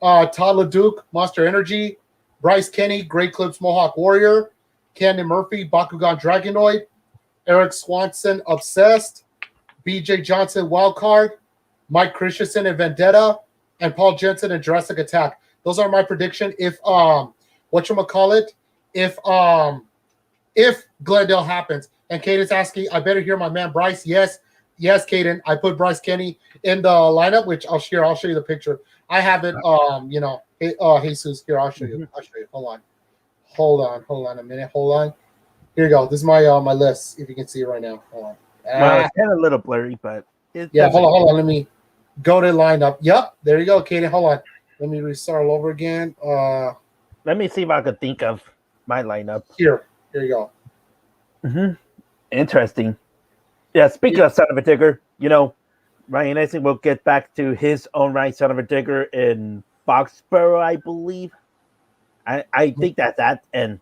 Todd LeDuc, Monster Energy, Bryce Kenny, Great Clips Mohawk Warrior, Camden Murphy, Bakugan Dragonoid, Eric Swanson, Obsessed, BJ Johnson, Wildcard, Mike Christensen and Vendetta, and Paul Jensen and Jurassic Attack. Those are my prediction. If if Glendale happens. And Caden's asking, I better hear my man Bryce. Yes, Caden. I put Bryce Kenny in the lineup, which I'll share. I'll show you the picture. I have it. Jesus. Here, I'll show you. Hold on a minute. Hold on. Here you go. This is my my list. If you can see it right now. Hold on. well, it's kind of a little blurry, but Hold on. Let me go to lineup. Yep, there you go, Katie. Hold on. Let me restart all over again. Let me see if I could think of my lineup. Here you go. Interesting. Yeah, speaking of Son of a Digger, Ryan Anderson will get back to his own right, Son of a Digger, in Foxborough, I believe. I think that's that. And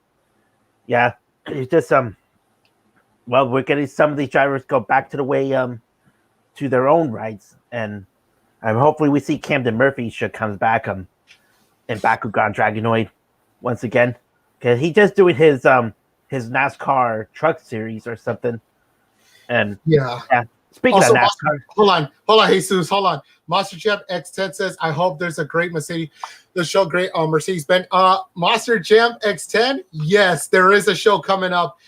yeah, it's just well, we're getting some of these drivers go back to the way to their own rights, and hopefully we see Camden Murphy comes back in Bakugan Dragonoid once again, because he's just doing his NASCAR truck series or something. And yeah. Speaking Also, of NASCAR, hold on, Jesus, hold on. Monster Jam X10 says, I hope there's a great Mercedes Mercedes-Benz. Monster Jam X10, yes, there is a show coming up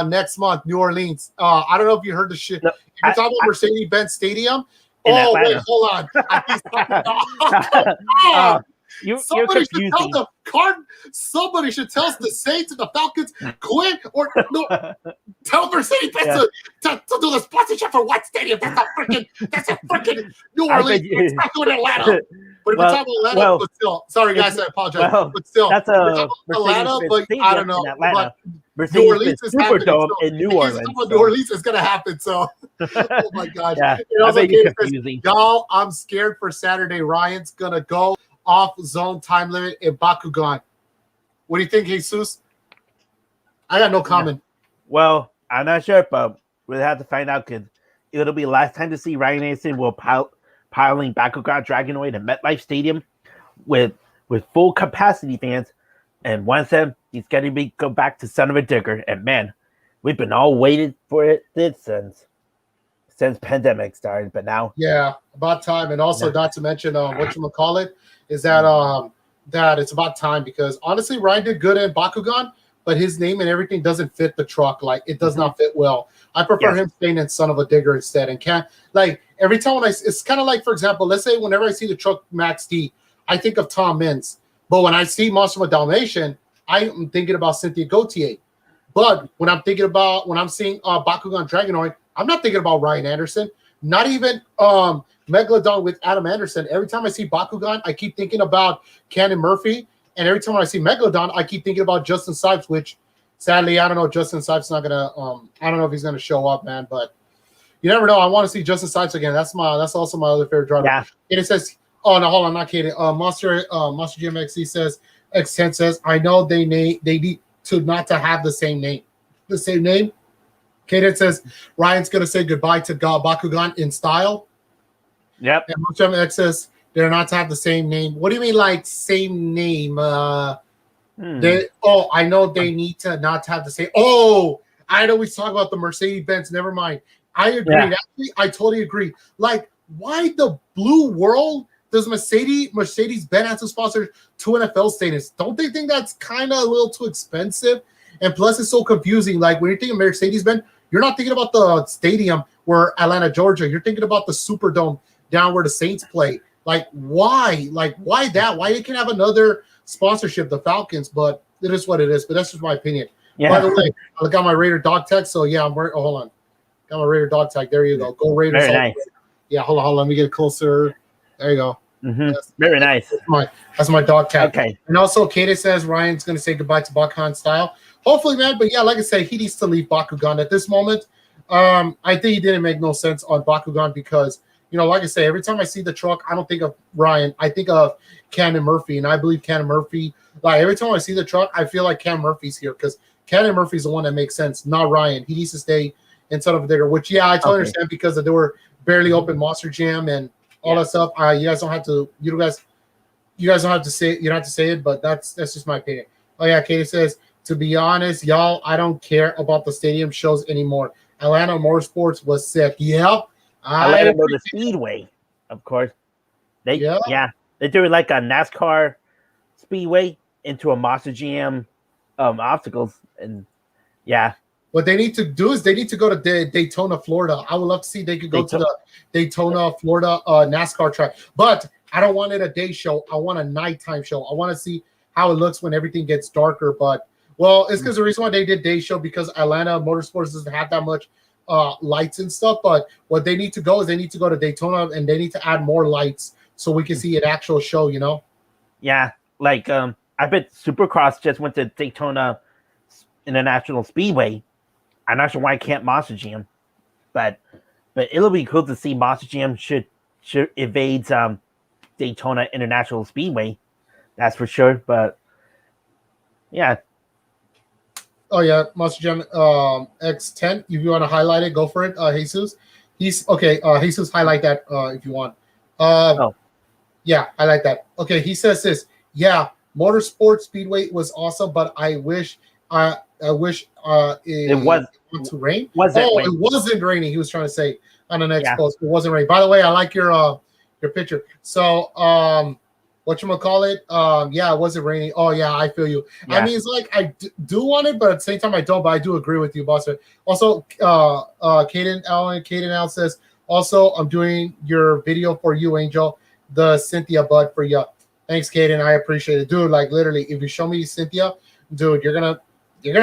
next month, New Orleans. I don't know if you heard the shit. No, if you're talking about Mercedes-Benz Stadium, Atlanta. Wait, hold on. You're confusing. somebody should tell the Saints and the Falcons quit or no. Tell Mercedes-Benz to do the sponsorship for what stadium? That's a freaking New Orleans. It's not doing Atlanta. But if we're talking Atlanta, but still, sorry guys, I apologize. But still, that's a Atlanta, but I don't know. But New Orleans is Superdome in New Orleans. New Orleans is going to happen. So, oh my gosh. Yeah, confusing. Y'all, I'm scared for Saturday. Ryan's going to go off zone time limit in Bakugan. What do you think, Jesus? I got no comment. Well, I'm not sure, but we'll have to find out because it'll be the last time to see Ryan Anderson will piling Bakugan Dragonoid at MetLife Stadium with full capacity fans. And once then, he's going to go back to Son of a Digger. And man, we've been all waiting for this since pandemic started. But now, Yeah, about time. And also, not to mention, whatchamacallit, is that that it's about time because honestly, Ryan did good in Bakugan, but his name and everything doesn't fit the truck. Like, it does not fit well. I prefer him staying in Son of a Digger instead. And can't, like, every time it's kind of like, for example, let's say whenever I see the truck Max D, I think of Tom Mintz. But when I see Monster of Dalmatian, I'm thinking about Cynthia Gauthier. But when I'm seeing Bakugan Dragonoid, I'm not thinking about Ryan Anderson. Not even Megalodon with Adam Anderson. Every time I see Bakugan, I keep thinking about Cannon Murphy. And every time I see Megalodon, I keep thinking about Justin Sipes, which sadly, I don't know. Justin Sipes not gonna. I don't know if he's gonna show up, man. But you never know. I want to see Justin Sipes again. That's also my other favorite driver. Yeah. And it says, oh no, hold on, not kidding. Monster GMXC says, X10 says, I know they need to not to have the same name. The same name. Kaden says Ryan's gonna say goodbye to Bakugan in style. Yep. And Monster X says they're not to have the same name. What do you mean, like same name? I know they need to not have the same. Oh, I know we talk about the Mercedes-Benz. Never mind. I agree. Yeah. Actually, I totally agree. Like, why the blue world does Mercedes-Benz have to sponsor 2 NFL stadiums? Don't they think that's kind of a little too expensive? And plus, it's so confusing. Like, when you're thinking Mercedes-Benz, you're not thinking about the stadium where Atlanta, Georgia. You're thinking about the Superdome down where the Saints play. Like, why? Like, why that? Why they can't have another sponsorship, the Falcons? But it is what it is. But that's just my opinion. Yeah. By the way, I got my Raider dog tag. So, yeah, hold on. Got my Raider dog tag. There you go. Go Raiders. Very nice. Yeah, hold on. Let me get closer. There you go. Mm-hmm. Very nice. That's my dog tag. Okay. And also, Kata says Ryan's going to say goodbye to Bakugan style. Hopefully, man. But yeah, like I said, he needs to leave Bakugan at this moment. I think he didn't make no sense on Bakugan because, you know, like I say, every time I see the truck, I don't think of Ryan. I think of Cannon Murphy. And I believe Cannon Murphy, like every time I see the truck, I feel like Cannon Murphy's here because Cannon Murphy's the one that makes sense, not Ryan. He needs to stay in Son of a Digger, which, yeah, I totally understand because they were barely open Monster Jam and all that stuff. You guys don't have to. You guys don't have to say it. You don't have to say it, but that's just my opinion. Oh yeah, Katie says, to be honest, y'all, I don't care about the stadium shows anymore. Atlanta Motorsports was sick. Yep. Atlanta Motor Speedway, of course. They do like a NASCAR Speedway into a Monster Jam obstacles, and yeah. What they need to do is they need to go to Daytona, Florida. I would love to see they could go to the Daytona, Florida NASCAR track. But I don't want it a day show. I want a nighttime show. I want to see how it looks when everything gets darker. But, well, it's because the reason why they did day show because Atlanta Motorsports doesn't have that much lights and stuff. But what they need to go is they need to go to Daytona and they need to add more lights so we can see an actual show, you know? Yeah, like I bet Supercross just went to Daytona International Speedway. I'm not sure why I can't Monster Jam, but it'll be cool to see Monster Jam should evades Daytona International Speedway. That's for sure. But yeah. Oh yeah, Monster Jam X10. If you want to highlight it, go for it, Jesus. He's okay. Jesus, highlight that if you want. Yeah, I like that. Okay, he says this. Yeah, Motorsport Speedway was awesome, but I wish it was to rain. It wasn't raining. He was trying to say on the next post. It wasn't raining. By the way, I like your picture. So whatchamacallit? Yeah, it wasn't raining. Oh yeah, I feel you. Yeah. I mean, it's like I do want it, but at the same time I don't. But I do agree with you, boss. Also, Caden Al says also I'm doing your video for you, Angel. The Cynthia bud for you. Thanks, Caden. I appreciate it, dude. Like literally, if you show me Cynthia, dude, you're gonna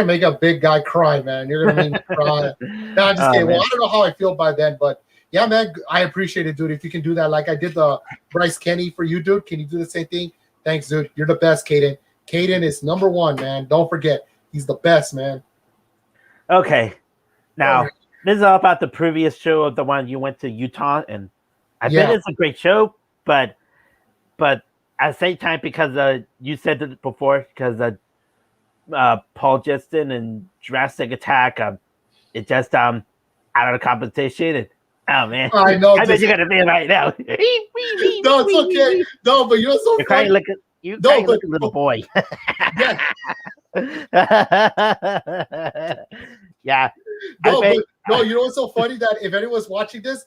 make a big guy cry, man. You're gonna make me cry. No, I'm just kidding. Well, I don't know how I feel by then, but yeah, man, I appreciate it, dude. If you can do that, like I did the Bryce Kenny for you, dude. Can you do the same thing? Thanks, dude. You're the best, Caden. Caden is number one, man. Don't forget, he's the best, man. Okay, now this is all about the previous show of the one you went to Utah, and I bet it's a great show, but at the same time, because you said it before, because Paul Justin and Jurassic Attack. It just out of the competition. And, oh man, I know. I bet you're gonna feel right now. No, it's okay. No, but you know what's so You're crying funny? like a little boy. Yeah. Yeah. No, but no, you know what's so funny that if anyone's watching this,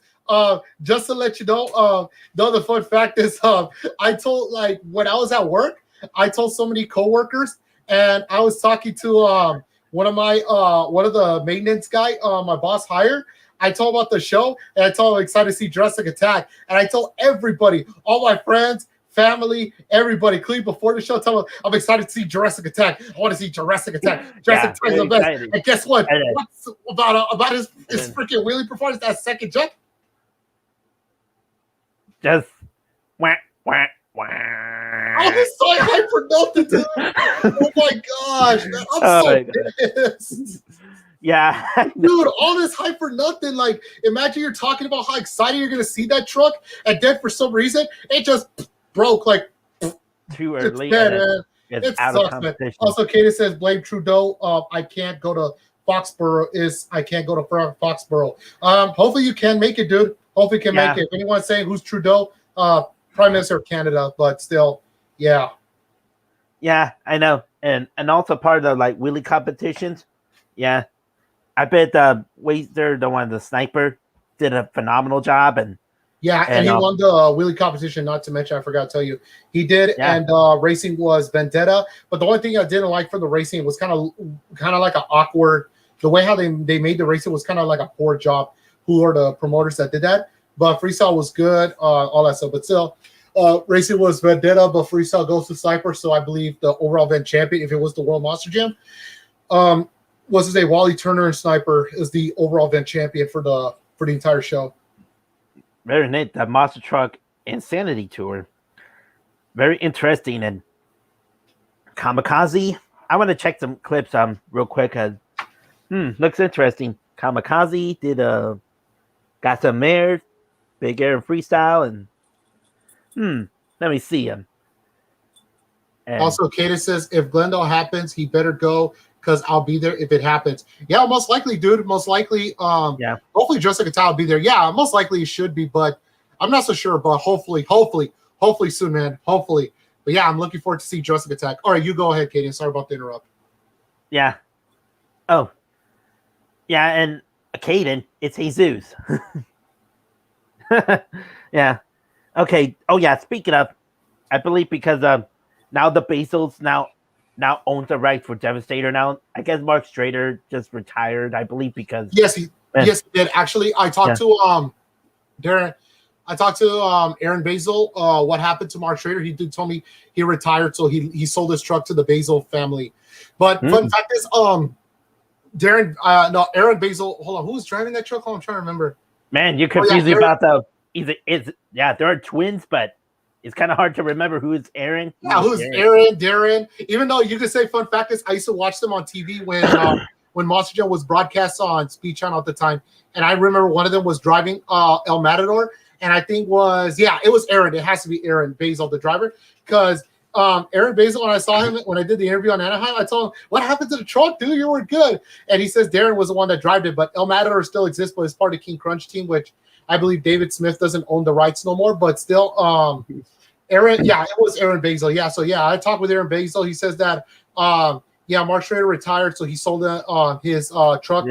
just to let you know, no, the fun fact is, I told like when I was at work, I told so many coworkers, and I was talking to one of the maintenance guy, my boss hired. I told him about the show, and I told him I'm excited to see Jurassic Attack, and I told everybody, all my friends, family, everybody, clean before the show. Tell them I'm excited to see Jurassic Attack. I want to see Jurassic Attack. Jurassic Attack is the best. Excited. And guess what? What's about his freaking wheelie performance? That second jump. Just wah, wah, wah. I was so hyped for nothing, dude. Oh my gosh, man. I'm so pissed. Yeah, Dude, all this hype for nothing. Like, imagine you're talking about how excited you're gonna see that truck, and then for some reason it just broke. Like, too early. It's bad, man. It's It out sucks, of man. competition. Also, Katie says blame Trudeau. I can't go to Foxborough. I can't go to Foxborough. Hopefully you can make it, dude. Hopefully you can make it. If anyone's saying who's Trudeau, Prime Minister of Canada, but still, yeah. Yeah, I know, and also part of the like wheelie competitions. Yeah, I bet Wazer, the one the sniper, did a phenomenal job, and he won the wheelie competition. Not to mention, I forgot to tell you, he did. Yeah. And racing was Vendetta. But the only thing I didn't like for the racing was kind of like an awkward. The way how they made the racing was kind of like a poor job. Who are the promoters that did that? But freestyle was good, all that stuff. But still, racing was Vendetta, but freestyle goes to Sniper. So I believe the overall event champion, if it was the World Monster Jam, was his name? Wally Turner, and Sniper is the overall event champion for the entire show. very neat. The Monster Truck Insanity Tour, very interesting. And Kamikaze, I want to check some clips real quick. Looks interesting. Kamikaze did got some mares, big air and freestyle, and let me see him. Also, Kata says if Glendale happens, he better go because I'll be there if it happens. Yeah, most likely, dude. Most likely. Hopefully, Jessica Tao will be there. Yeah, most likely he should be, but I'm not so sure. But hopefully soon, man. Hopefully. But yeah, I'm looking forward to see Jurassic Attack. All right, you go ahead, Katie. Sorry about the interrupt. Yeah. Oh. Yeah, and Caden, it's Jesus. Yeah. Okay. Oh yeah. Speaking of, I believe because now the Basils now owns the rights for Devastator. Now I guess Mark Strader just retired. I believe because yes he did. Actually, I talked to Darren. I talked to Aaron Basil. What happened to Mark Strader? He did tell me he retired, so he sold his truck to the Basil family. But fun fact is, Aaron Basil. Hold on, who's driving that truck? I'm trying to remember. Man, you're confusing about there are twins, but it's kind of hard to remember who is Aaron. Who's Aaron, Darren? Even though you could say fun fact is, I used to watch them on TV when Monster Jam was broadcast on Speed Channel at the time, and I remember one of them was driving El Matador, and I think it was Aaron. It has to be Aaron Basil, the driver, because Aaron Basil, when I saw him when I did the interview on Anaheim, I told him, "What happened to the truck, dude? You were good." And he says Darren was the one that drove it, but El Matador still exists, but it's part of King Crunch team, which I believe David Smith doesn't own the rights no more. But still, Aaron, it was Aaron Basil. Yeah, so I talked with Aaron Basil. He says that Mark Strader retired, so he sold his truck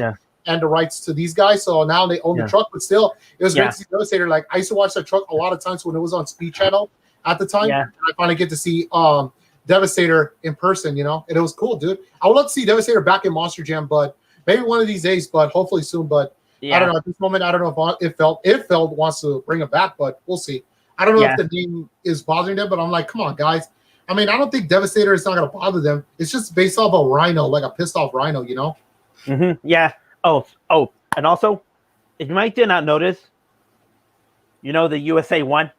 and the rights to these guys. So now they own the truck, but still, it was great to see Devastator. Like I used to watch that truck a lot of times when it was on Speed Channel at the time. And I finally get to see Devastator in person, and it was cool, dude. I would love to see Devastator back in Monster Jam, but maybe one of these days, but hopefully soon. But I don't know. At this moment, I don't know if Feld wants to bring him back, but we'll see. I don't know if the name is bothering them, but I'm like, come on, guys. I mean, I don't think Devastator is not going to bother them. It's just based off a rhino, like a pissed off rhino, Yeah. Oh, and also, if you might did not notice, the USA one,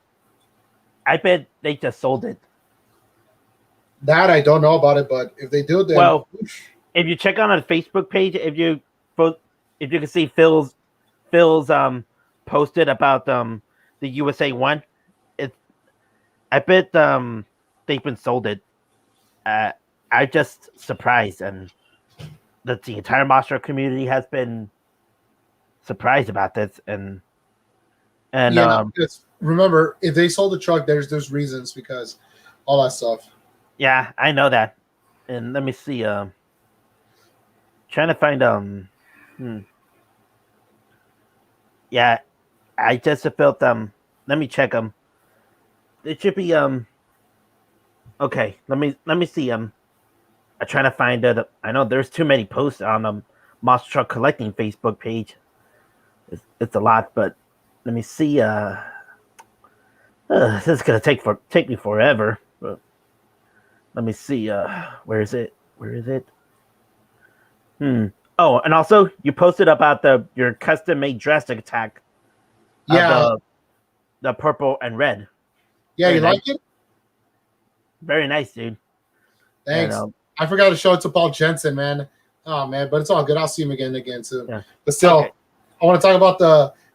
I bet they just sold it. That I don't know about it, but if they do, then if you check on a Facebook page, if you can see Phil's posted about the USA one, I bet they've been sold it. I just surprised, and that the entire monster community has been surprised about this, and Yeah, it's remember if they sold the truck, there's reasons because all that stuff. yeah, I know that. And let me see. Trying to find hmm, yeah, I just felt Let me check them. It should be okay. Let me see I'm trying to find it. I know there's too many posts on Monster Truck Collecting Facebook page. It's a lot, but let me see. This is gonna take me forever. But let me see. Where is it? Where is it? Oh, and also you posted about your custom made drastic attack Yeah, of the purple and red. yeah, Very you nice. like it? Very nice, dude. Thanks. And, I forgot to show it to Paul Jensen, man. Oh man, but it's all good. I'll see him again soon. Yeah. But still, Okay. I want to talk about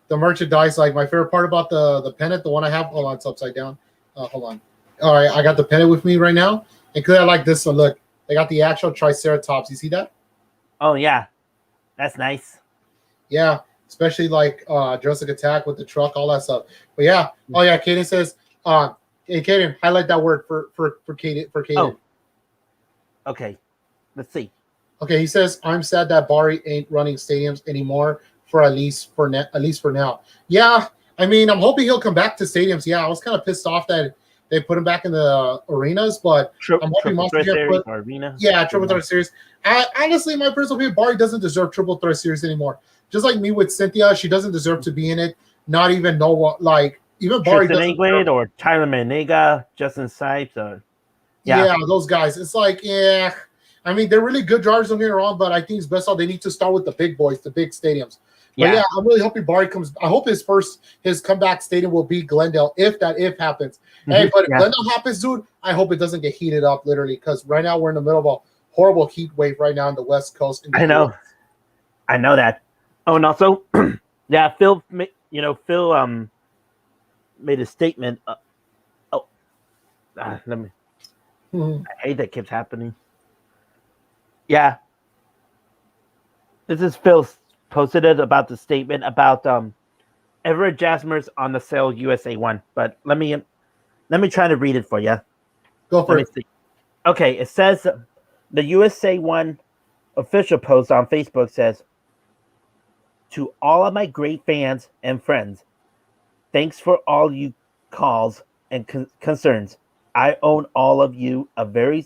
the merchandise. Like my favorite part about the pennant, the one I have. Hold on, it's upside down. Hold on. All right, I got the pennant with me right now. And cause I like this one. Look, they got the actual Triceratops. You see that? Oh yeah, that's nice. Yeah, especially like Jurassic Attack with the truck, all that stuff. But yeah, oh yeah, Kaden says, hey Kaden, highlight that word for Kaden Oh, okay. Let's see. Okay, he says, I'm sad that Bari ain't running stadiums anymore for at least for now. Yeah, I mean, I'm hoping he'll come back to stadiums. Yeah, I was kind of pissed off that they put him back in the arenas, but I'm hoping Triple Threat Series put, or Arena. yeah, Triple Threat Series. Honestly, my personal opinion, Bari doesn't deserve Triple Threat Series anymore. Just like me with Cynthia, she doesn't deserve to be in it. Not even know what, like, even Bari Tristan doesn't England or Tyler Manega, Justin Sipes, or yeah, those guys. It's like, yeah. I mean, they're really good drivers, don't get me wrong, but I think it's best all they need to start with the big boys, the big stadiums. But yeah, I'm really hoping Bari comes. I hope his comeback stadium will be Glendale, if happens. Hey, but if Glendale happens, dude, I hope it doesn't get heated up, literally, because right now we're in the middle of a horrible heat wave right now on the West Coast. I know that. Oh, and also, yeah, Phil made a statement. Let me. I hate that keeps happening. Yeah, this is Phil posted it about the statement about Everett Jasmer's on the sale USA one. But let me try to read it for you. Go for it. See. Okay, it says the USA one official post on Facebook says, to all of my great fans and friends, thanks for all you calls and concerns. I own all of you a very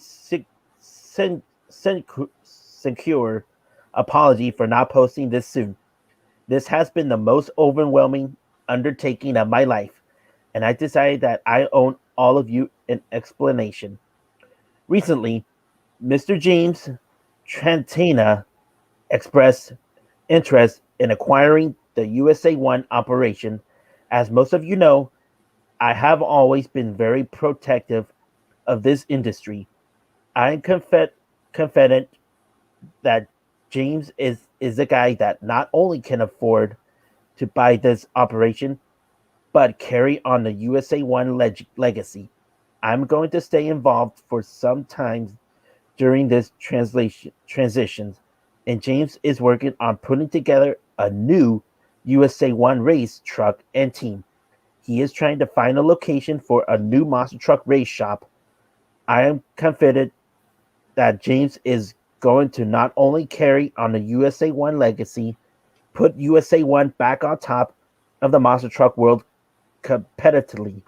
secure apology for not posting this soon. This has been the most overwhelming undertaking of my life, and I decided that I own all of you an explanation. Recently, Mr. James Trentana expressed interest in acquiring the USA One operation. As most of you know, I have always been very protective of this industry. I am confident that James is a guy that not only can afford to buy this operation, but carry on the USA One legacy. I'm going to stay involved for some time during this transitions, and James is working on putting together a new USA One race truck and team. He is trying to find a location for a new monster truck race shop. I am confident that James is going to not only carry on the USA One legacy, put USA One back on top of the monster truck world competitively.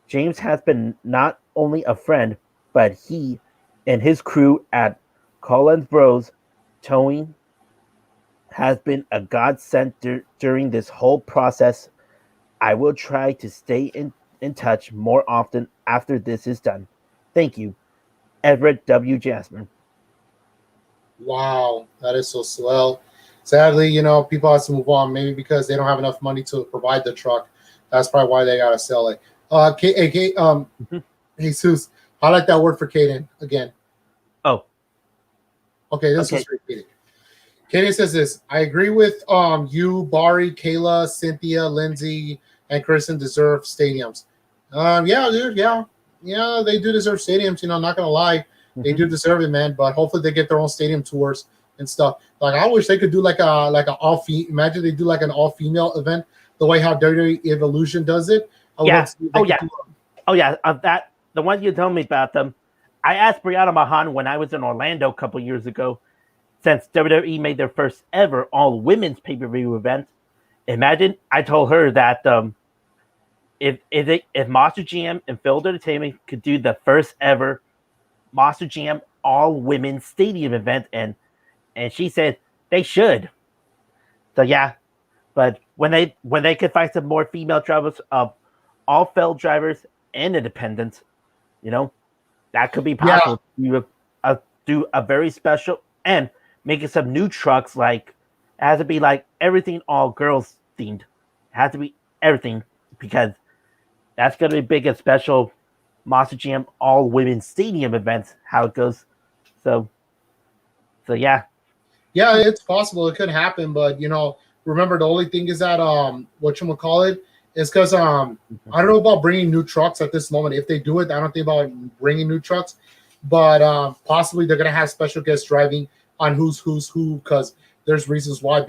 James has been not only a friend, but he and his crew at Collins Bros Towing has been a godsend during this whole process. I will try to stay in touch more often after this is done. Thank you, Everett W. Jasper. Wow, that is so swell. Sadly, people have to move on, maybe because they don't have enough money to provide the truck. That's probably why they gotta sell it. Jesus, highlight that word for Kaden again. Oh, okay, this is repeated. Kaden says this. I agree with you, Bari, Kayla, Cynthia, Lindsay, and Kristen deserve stadiums. Yeah, dude, yeah, they do deserve stadiums. Not gonna lie. They do deserve it, man. But hopefully they get their own stadium tours and stuff. Like I wish they could do like an all female. Imagine they do like an all female event, the way how WWE Evolution does it. I would love to see if they could do Oh yeah, that the one you told me about them. I asked Brianna Mahan when I was in Orlando a couple years ago, since WWE made their first ever all women's pay-per-view event. Imagine I told her that if Monster GM and Field Entertainment could do the first ever Monster GM all women's stadium event, and she said they should. So yeah, but when they could find some more female drivers of all feld drivers and independents, that could be possible. Yeah. Do a very special and making some new trucks. Like it has to be like everything all girls themed. It has to be everything because that's going to be big and special. Monster Jam all women stadium events. How it goes. So yeah. Yeah, it's possible. It could happen, but remember the only thing is that whatchamacallit is because I don't know about bringing new trucks at this moment. If they do it, I don't think about bringing new trucks, but possibly they're gonna have special guests driving on who's who because there's reasons why.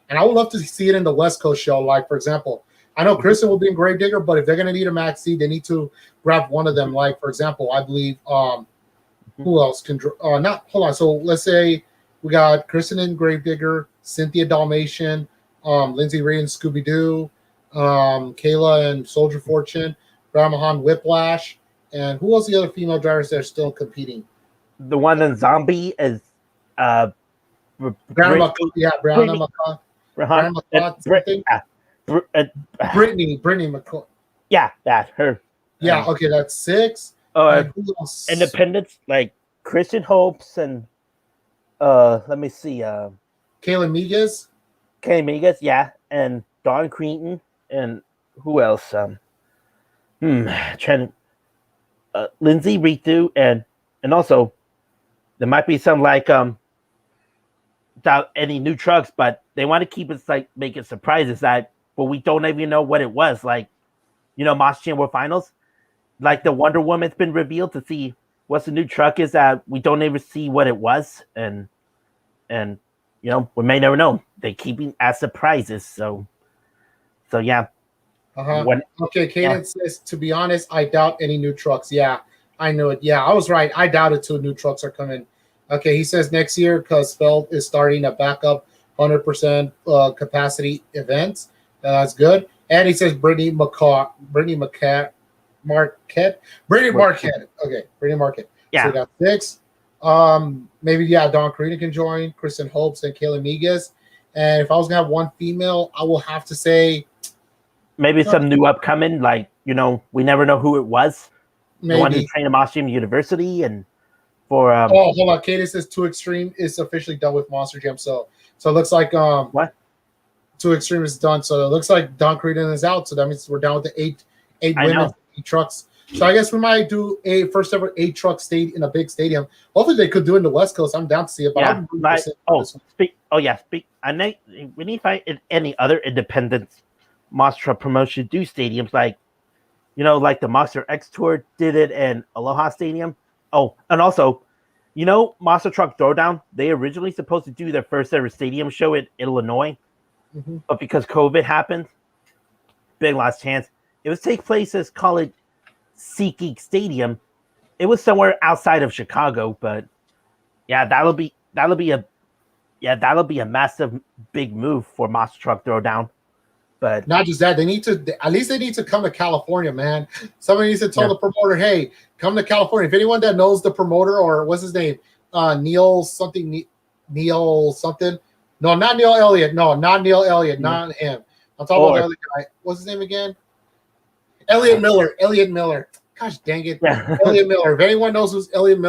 And I would love to see it in the West Coast show. Like for example, I know Kristen will be in Gravedigger, but if they're gonna need a Max C, they need to grab one of them. Like for example, I believe who else can not hold on. So let's say we got Kristen in Gravedigger, Cynthia Dalmatian, Lindsay Ray and Scooby Doo. Kayla and Soldier Fortune, Ramahan Whiplash, and who else? The other female drivers that are still competing. The one in Zombie is Brianna McCaw. Brittany McCaw. Yeah, that her. Yeah, okay, that's 6. Independents like Christian Hopes and let me see, Kayla Miguez, yeah, and Dawn Creighton. And who else? Lindsay Ritu, and also there might be some like without any new trucks, but they want to keep it like making surprises but we don't even know what it was. Like, Monster Jam World Finals, like the Wonder Woman's been revealed to see what's the new truck is that we don't ever see what it was, and we may never know. They keep it as surprises, so yeah. Okay, Kaden says, to be honest, I doubt any new trucks. Yeah, I knew it. Yeah, I was right. I doubted 2 new trucks are coming. Okay, he says next year because Feld is starting a backup 100% capacity events. That's good. And he says Brittany Marquette. Okay, Brittany Marquette. Yeah. So we got 6. Maybe Dawn Karina can join, Kristen Hopes and Kayla Miguez. And if I was gonna have one female, I will have to say maybe some new upcoming, like we never know who it was. Maybe. The one who trained at Monster Jam University, and for hold on, Katie says Too Extreme is officially done with Monster Jam. So it looks like what? Too Extreme is done. So it looks like Don Creedon is out. So that means we're down with the 8 women, 8 trucks. So I guess we might do a first ever 8 truck state in a big stadium. Hopefully they could do it in the West Coast. I'm down to see it. But we need to find any other independent monster truck promotion do stadiums like the Monster X Tour did it in Aloha Stadium. Oh, and also, Monster Truck Throwdown, they originally supposed to do their first ever stadium show in Illinois, but because COVID happened, big last chance. It was take place as college SeatGeek Stadium. It was somewhere outside of Chicago, but yeah, that'll be a massive big move for Monster Truck Throwdown. But not just that, they need to come to California, man. Somebody needs to tell the promoter, hey, come to California. If anyone that knows the promoter, or what's his name, Neil something. No, not Neil Elliott. No, not Neil Elliott. Not him. I'm talking about the other guy. What's his name again? Elliott Miller. Gosh dang it. Elliott Miller. If anyone knows who's Elliott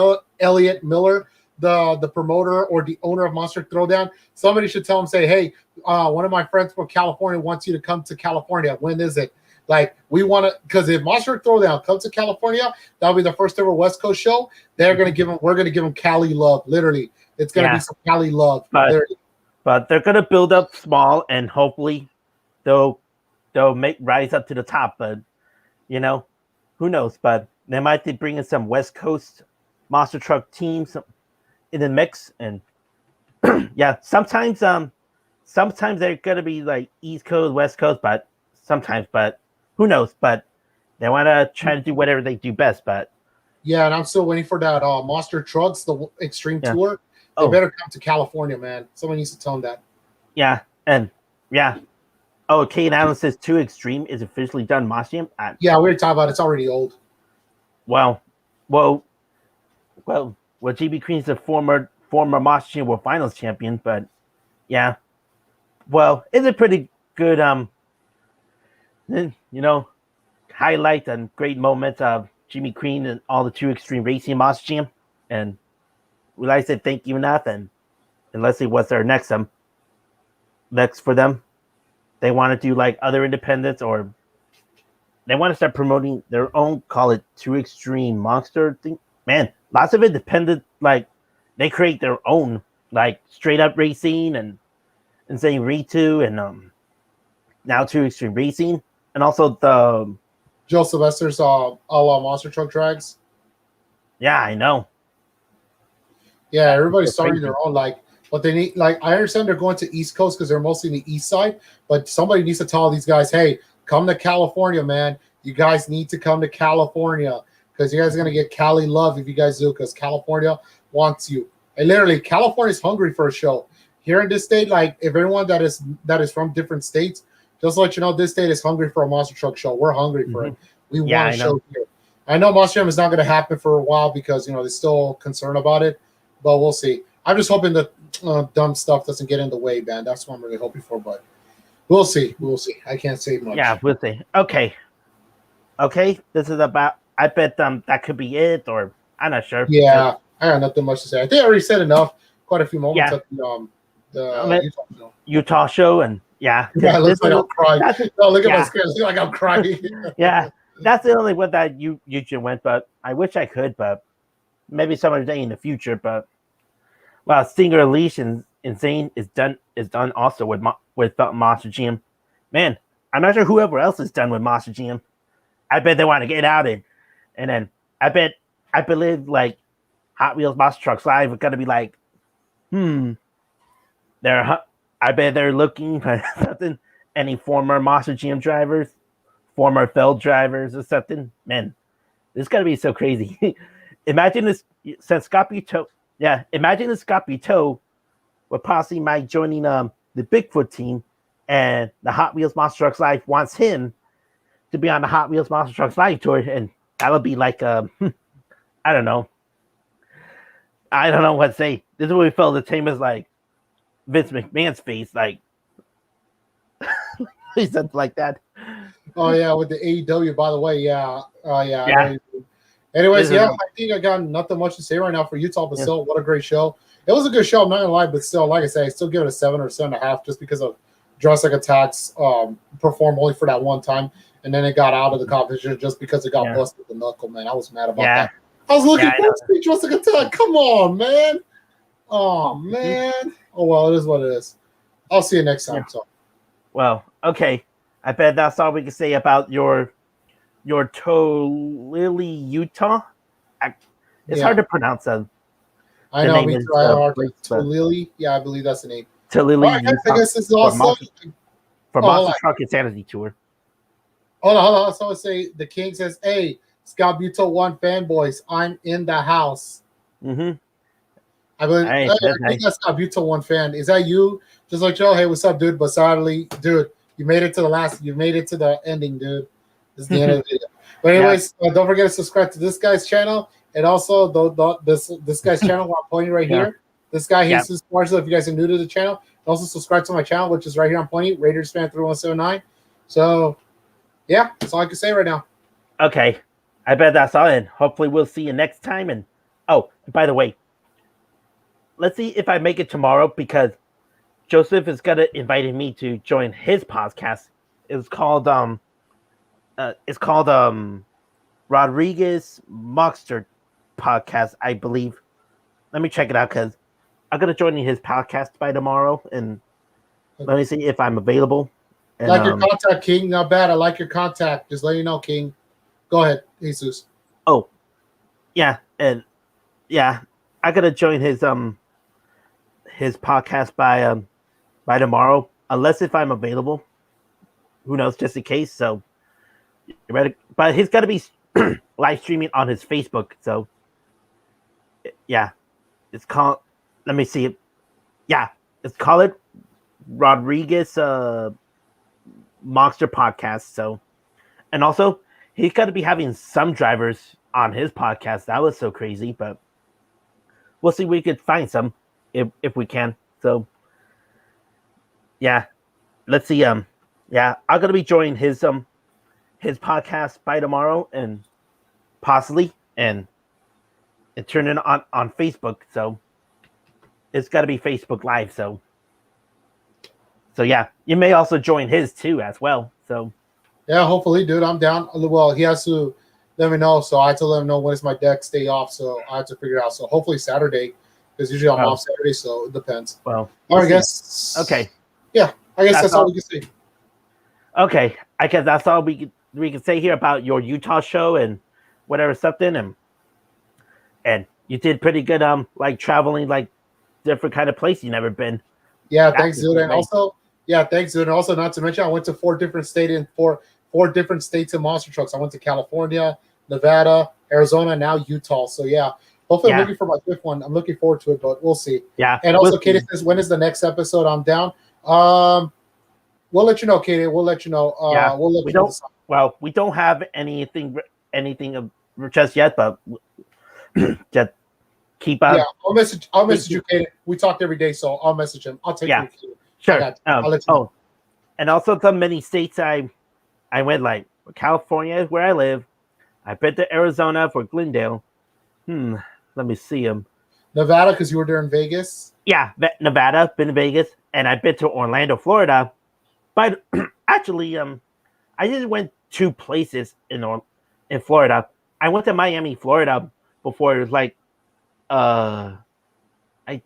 Miller, the promoter or the owner of Monster Throwdown, somebody should tell him, say, hey, one of my friends from California wants you to come to California. When is it? Like, we want to, because if Monster Throwdown comes to California, that'll be the first ever West Coast show. We're going to give them Cali love. Literally. It's going to be some Cali love. But they're going to build up small, and hopefully they'll rise up to the top. But, who knows? But they might be bringing some West Coast monster truck teams in the mix, and yeah, sometimes they're gonna be like East Coast, West Coast, but who knows? But they want to try to do whatever they do best. But Yeah, and I'm still waiting for that Monster Trucks, the Extreme Yeah. Tour. They Oh. better come to California, man. Someone needs to tell them that. yeah, and yeah. Oh, Kate Allen says 2 Extreme is officially done. Mosham. Yeah, we already talked about it. It's already old. Well, GB Queen's the former Mosham World Finals champion, but yeah. Well, it's a pretty good highlight and great moment of Jimmy Queen and all the 2 Extreme Racing Mosham, and we like to thank you enough, and let's see what's their next for them. They want to do like other independents, or they want to start promoting their own, call it 2 Extreme Monster thing. Man, lots of independent, like they create their own, like Straight Up Racing and Insane Ritu, and now 2 Extreme Racing, and also the Joe Sylvester's a la Monster Truck Drags. yeah, I know. Yeah, everybody's That's starting crazy. their own, like, but they need, like, I understand they're going to East Coast because they're mostly in the East Side, but somebody needs to tell these guys, hey, come to California, man. You guys need to come to California because you guys are going to get Cali love if you guys do, because California wants you. And literally, California's hungry for a show. Here in this state, like, if everyone that is from different states, just to let you know, this state is hungry for a monster truck show. We're hungry for it. We Yeah, want I a show know. here. I know Monster Jam is not going to happen for a while because, they're still concerned about it, but we'll see. I'm just hoping that dumb stuff doesn't get in the way, man. That's what I'm really hoping for, but we'll see. We'll see. I can't say much. Yeah, we'll see. Okay. This is about. I bet that could be it, or I'm not sure. Yeah, I got nothing much to say. I think I already said enough. Quite a few moments Yeah. at the I mean, Utah show. Utah show, and yeah, Yeah, it looks like I'm crying. that's- No, look at my yeah. skin. It looks like I'm crying. yeah, that's the only one that you should went. But I wish I could, but maybe some other day in the future. But well, Stinger Unleashed and Insane is done also with Monster Jam. Man, I'm not sure whoever else is done with Monster Jam. I bet they want to get out and then I believe like Hot Wheels Monster Trucks Live are gonna be like, I bet they're looking for something. Any former Monster Jam drivers, former Feld drivers or something. Man, this is gonna be so crazy. Imagine this since Scott Buteau. Yeah, imagine if Scott Buteau would possibly might joining the Bigfoot team, and the Hot Wheels Monster Trucks Live wants him to be on the Hot Wheels Monster Trucks Live tour, and that'll be like I don't know what to say. This is what we felt the same as like Vince McMahon's face, like something like that. Oh yeah, with the AEW, by the way, yeah. Yeah. Anyways, This is- I think I got nothing much to say right now for Utah, but still, what a great show. It was a good show, I'm not gonna lie, but still, like I said, I still give it a 7 or 7.5 just because of Jurassic Attacks performed only for that one time, and then it got out of the competition just because it got Yeah. busted with the knuckle, man. I was mad about Yeah. that. I was looking Yeah, I forward to see Jurassic Attack. Come on, man. Oh man. Oh well, it is what it is. I'll see you next time. Yeah. So Well, okay. I bet that's all we can say about your Tooele, Utah. It's hard to pronounce that. I The know, name me is, too. I have a hard Blake, time. but- Lily, yeah, I believe that's the name. Tooele, All right, guys, I Utah. guess this is all. Monster- For hold Monster on. Truck Insanity Tour. Hold on. Someone say the king says, "Hey, Scott Buteau 1 fanboys, I'm in the house." Mm-hmm. I believe Hey, I that's think nice. that's Scott Buteau 1 fan. Is that you? Just like Joe. Hey, what's up, dude? But sadly, dude, you made it to the last. You made it to the ending, dude. This is the end of the video. But anyways, don't forget to subscribe to this guy's channel, and also this guy's channel. Where I'm pointing right Yeah. here. This guy, Yeah. he's his commercial. If you guys are new to the channel, also subscribe to my channel, which is right here. I'm pointing Raiders fan 3179. So, yeah, that's all I can say right now. Okay. I bet that's all. And hopefully we'll see you next time. And by the way, let's see if I make it tomorrow, because Joseph is gonna invite me to join his podcast. It's called Rodriguez Moxter Podcast, I believe. Let me check it out, because I'm gonna join his podcast by tomorrow, and let me see if I'm available. And, Like your contact, King. Not bad. I like your contact. Just let you know, King. Go ahead, Jesus. yeah, and yeah, I gotta join his podcast by tomorrow, unless if I'm available. Who knows? Just in case. So, you ready? But he's gotta be live streaming on his Facebook. So, yeah, it's called. Let me see it. Yeah, it's called Rodriguez Monster Podcast. So, and also he's got to be having some drivers on his podcast. That was so crazy, but we'll see if we could find some if we can. So, yeah, let's see. Yeah, I'm gonna be joining his podcast by tomorrow, and possibly and turn it on Facebook. So it's got to be Facebook Live. So yeah, you may also join his too as well. So Yeah, hopefully, dude. I'm down. Well, he has to let me know. So I have to let him know when is my deck stay off. So I have to figure it out. So hopefully Saturday, because usually I'm off Saturday. So it depends. Well, all right, I guess. Okay. Yeah, I guess that's all we can say. Okay, I guess that's all we can say here about your Utah show and whatever something, and you did pretty good. Like traveling like different kind of place you never been. Yeah, thanks, dude. And also, thanks, dude. And also, not to mention, I went to four different states in monster trucks. I went to California, Nevada, Arizona, now Utah. So yeah, hopefully I'm looking for my fifth one. I'm looking forward to it, but we'll see. Yeah. And also, Katie says, when is the next episode? I'm down. We'll let you know, Katie. We'll let you know. We'll let you know. Well, we don't have anything of just yet, but just keep up. Yeah, I'll message you, Katie. We talked every day, so I'll message him. I'll take you. Sure. I'll let you know. And also the many states I went, like California is where I live. I've been to Arizona for Glendale. Let me see them. Nevada, because you were there in Vegas. Yeah, Nevada, been to Vegas, and I've been to Orlando, Florida. But actually, I just went 2 places in Florida. I went to Miami, Florida before. It was like, I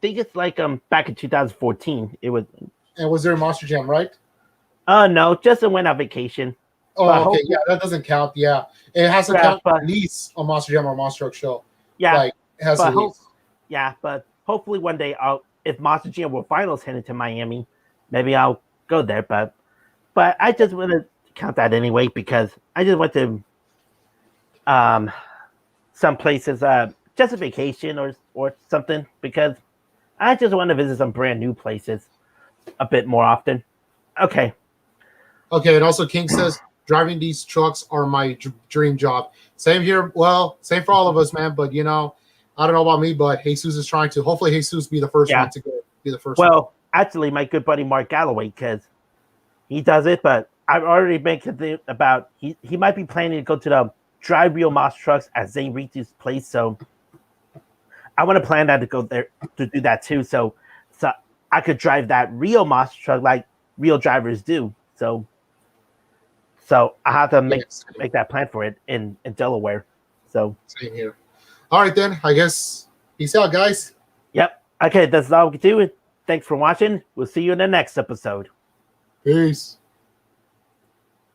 think it's like back in 2014. It was. And was there a Monster Jam, right? No, just went on vacation. Oh, okay, yeah, that doesn't count. Yeah, it has to count at least a Monster Jam or a Monster Truck show. Yeah, like it has to least. Yeah, but hopefully one day if Monster Jam World Finals headed to Miami, maybe I'll go there. But I just want to count that anyway because I just went to some places just a vacation or something because I just want to visit some brand new places a bit more often. Okay, and also King says driving these trucks are my dream job. Same here. Well, same for all of us, man. But I don't know about me, but Jesus is trying to. Hopefully, Jesus be the first one to go. Be the first. Well, actually, my good buddy Mark Galloway, because he does it, but I've already been thinking about he might be planning to go to the Drive Real Monster Trucks at Zane Reese's place. So I want to plan that to go there to do that too. So I could drive that real monster truck like real drivers do. So I have to make that plan for it in Delaware. So same here. All right, then. I guess peace out, guys. Yep. Okay, that's all we can do. Thanks for watching. We'll see you in the next episode. Peace.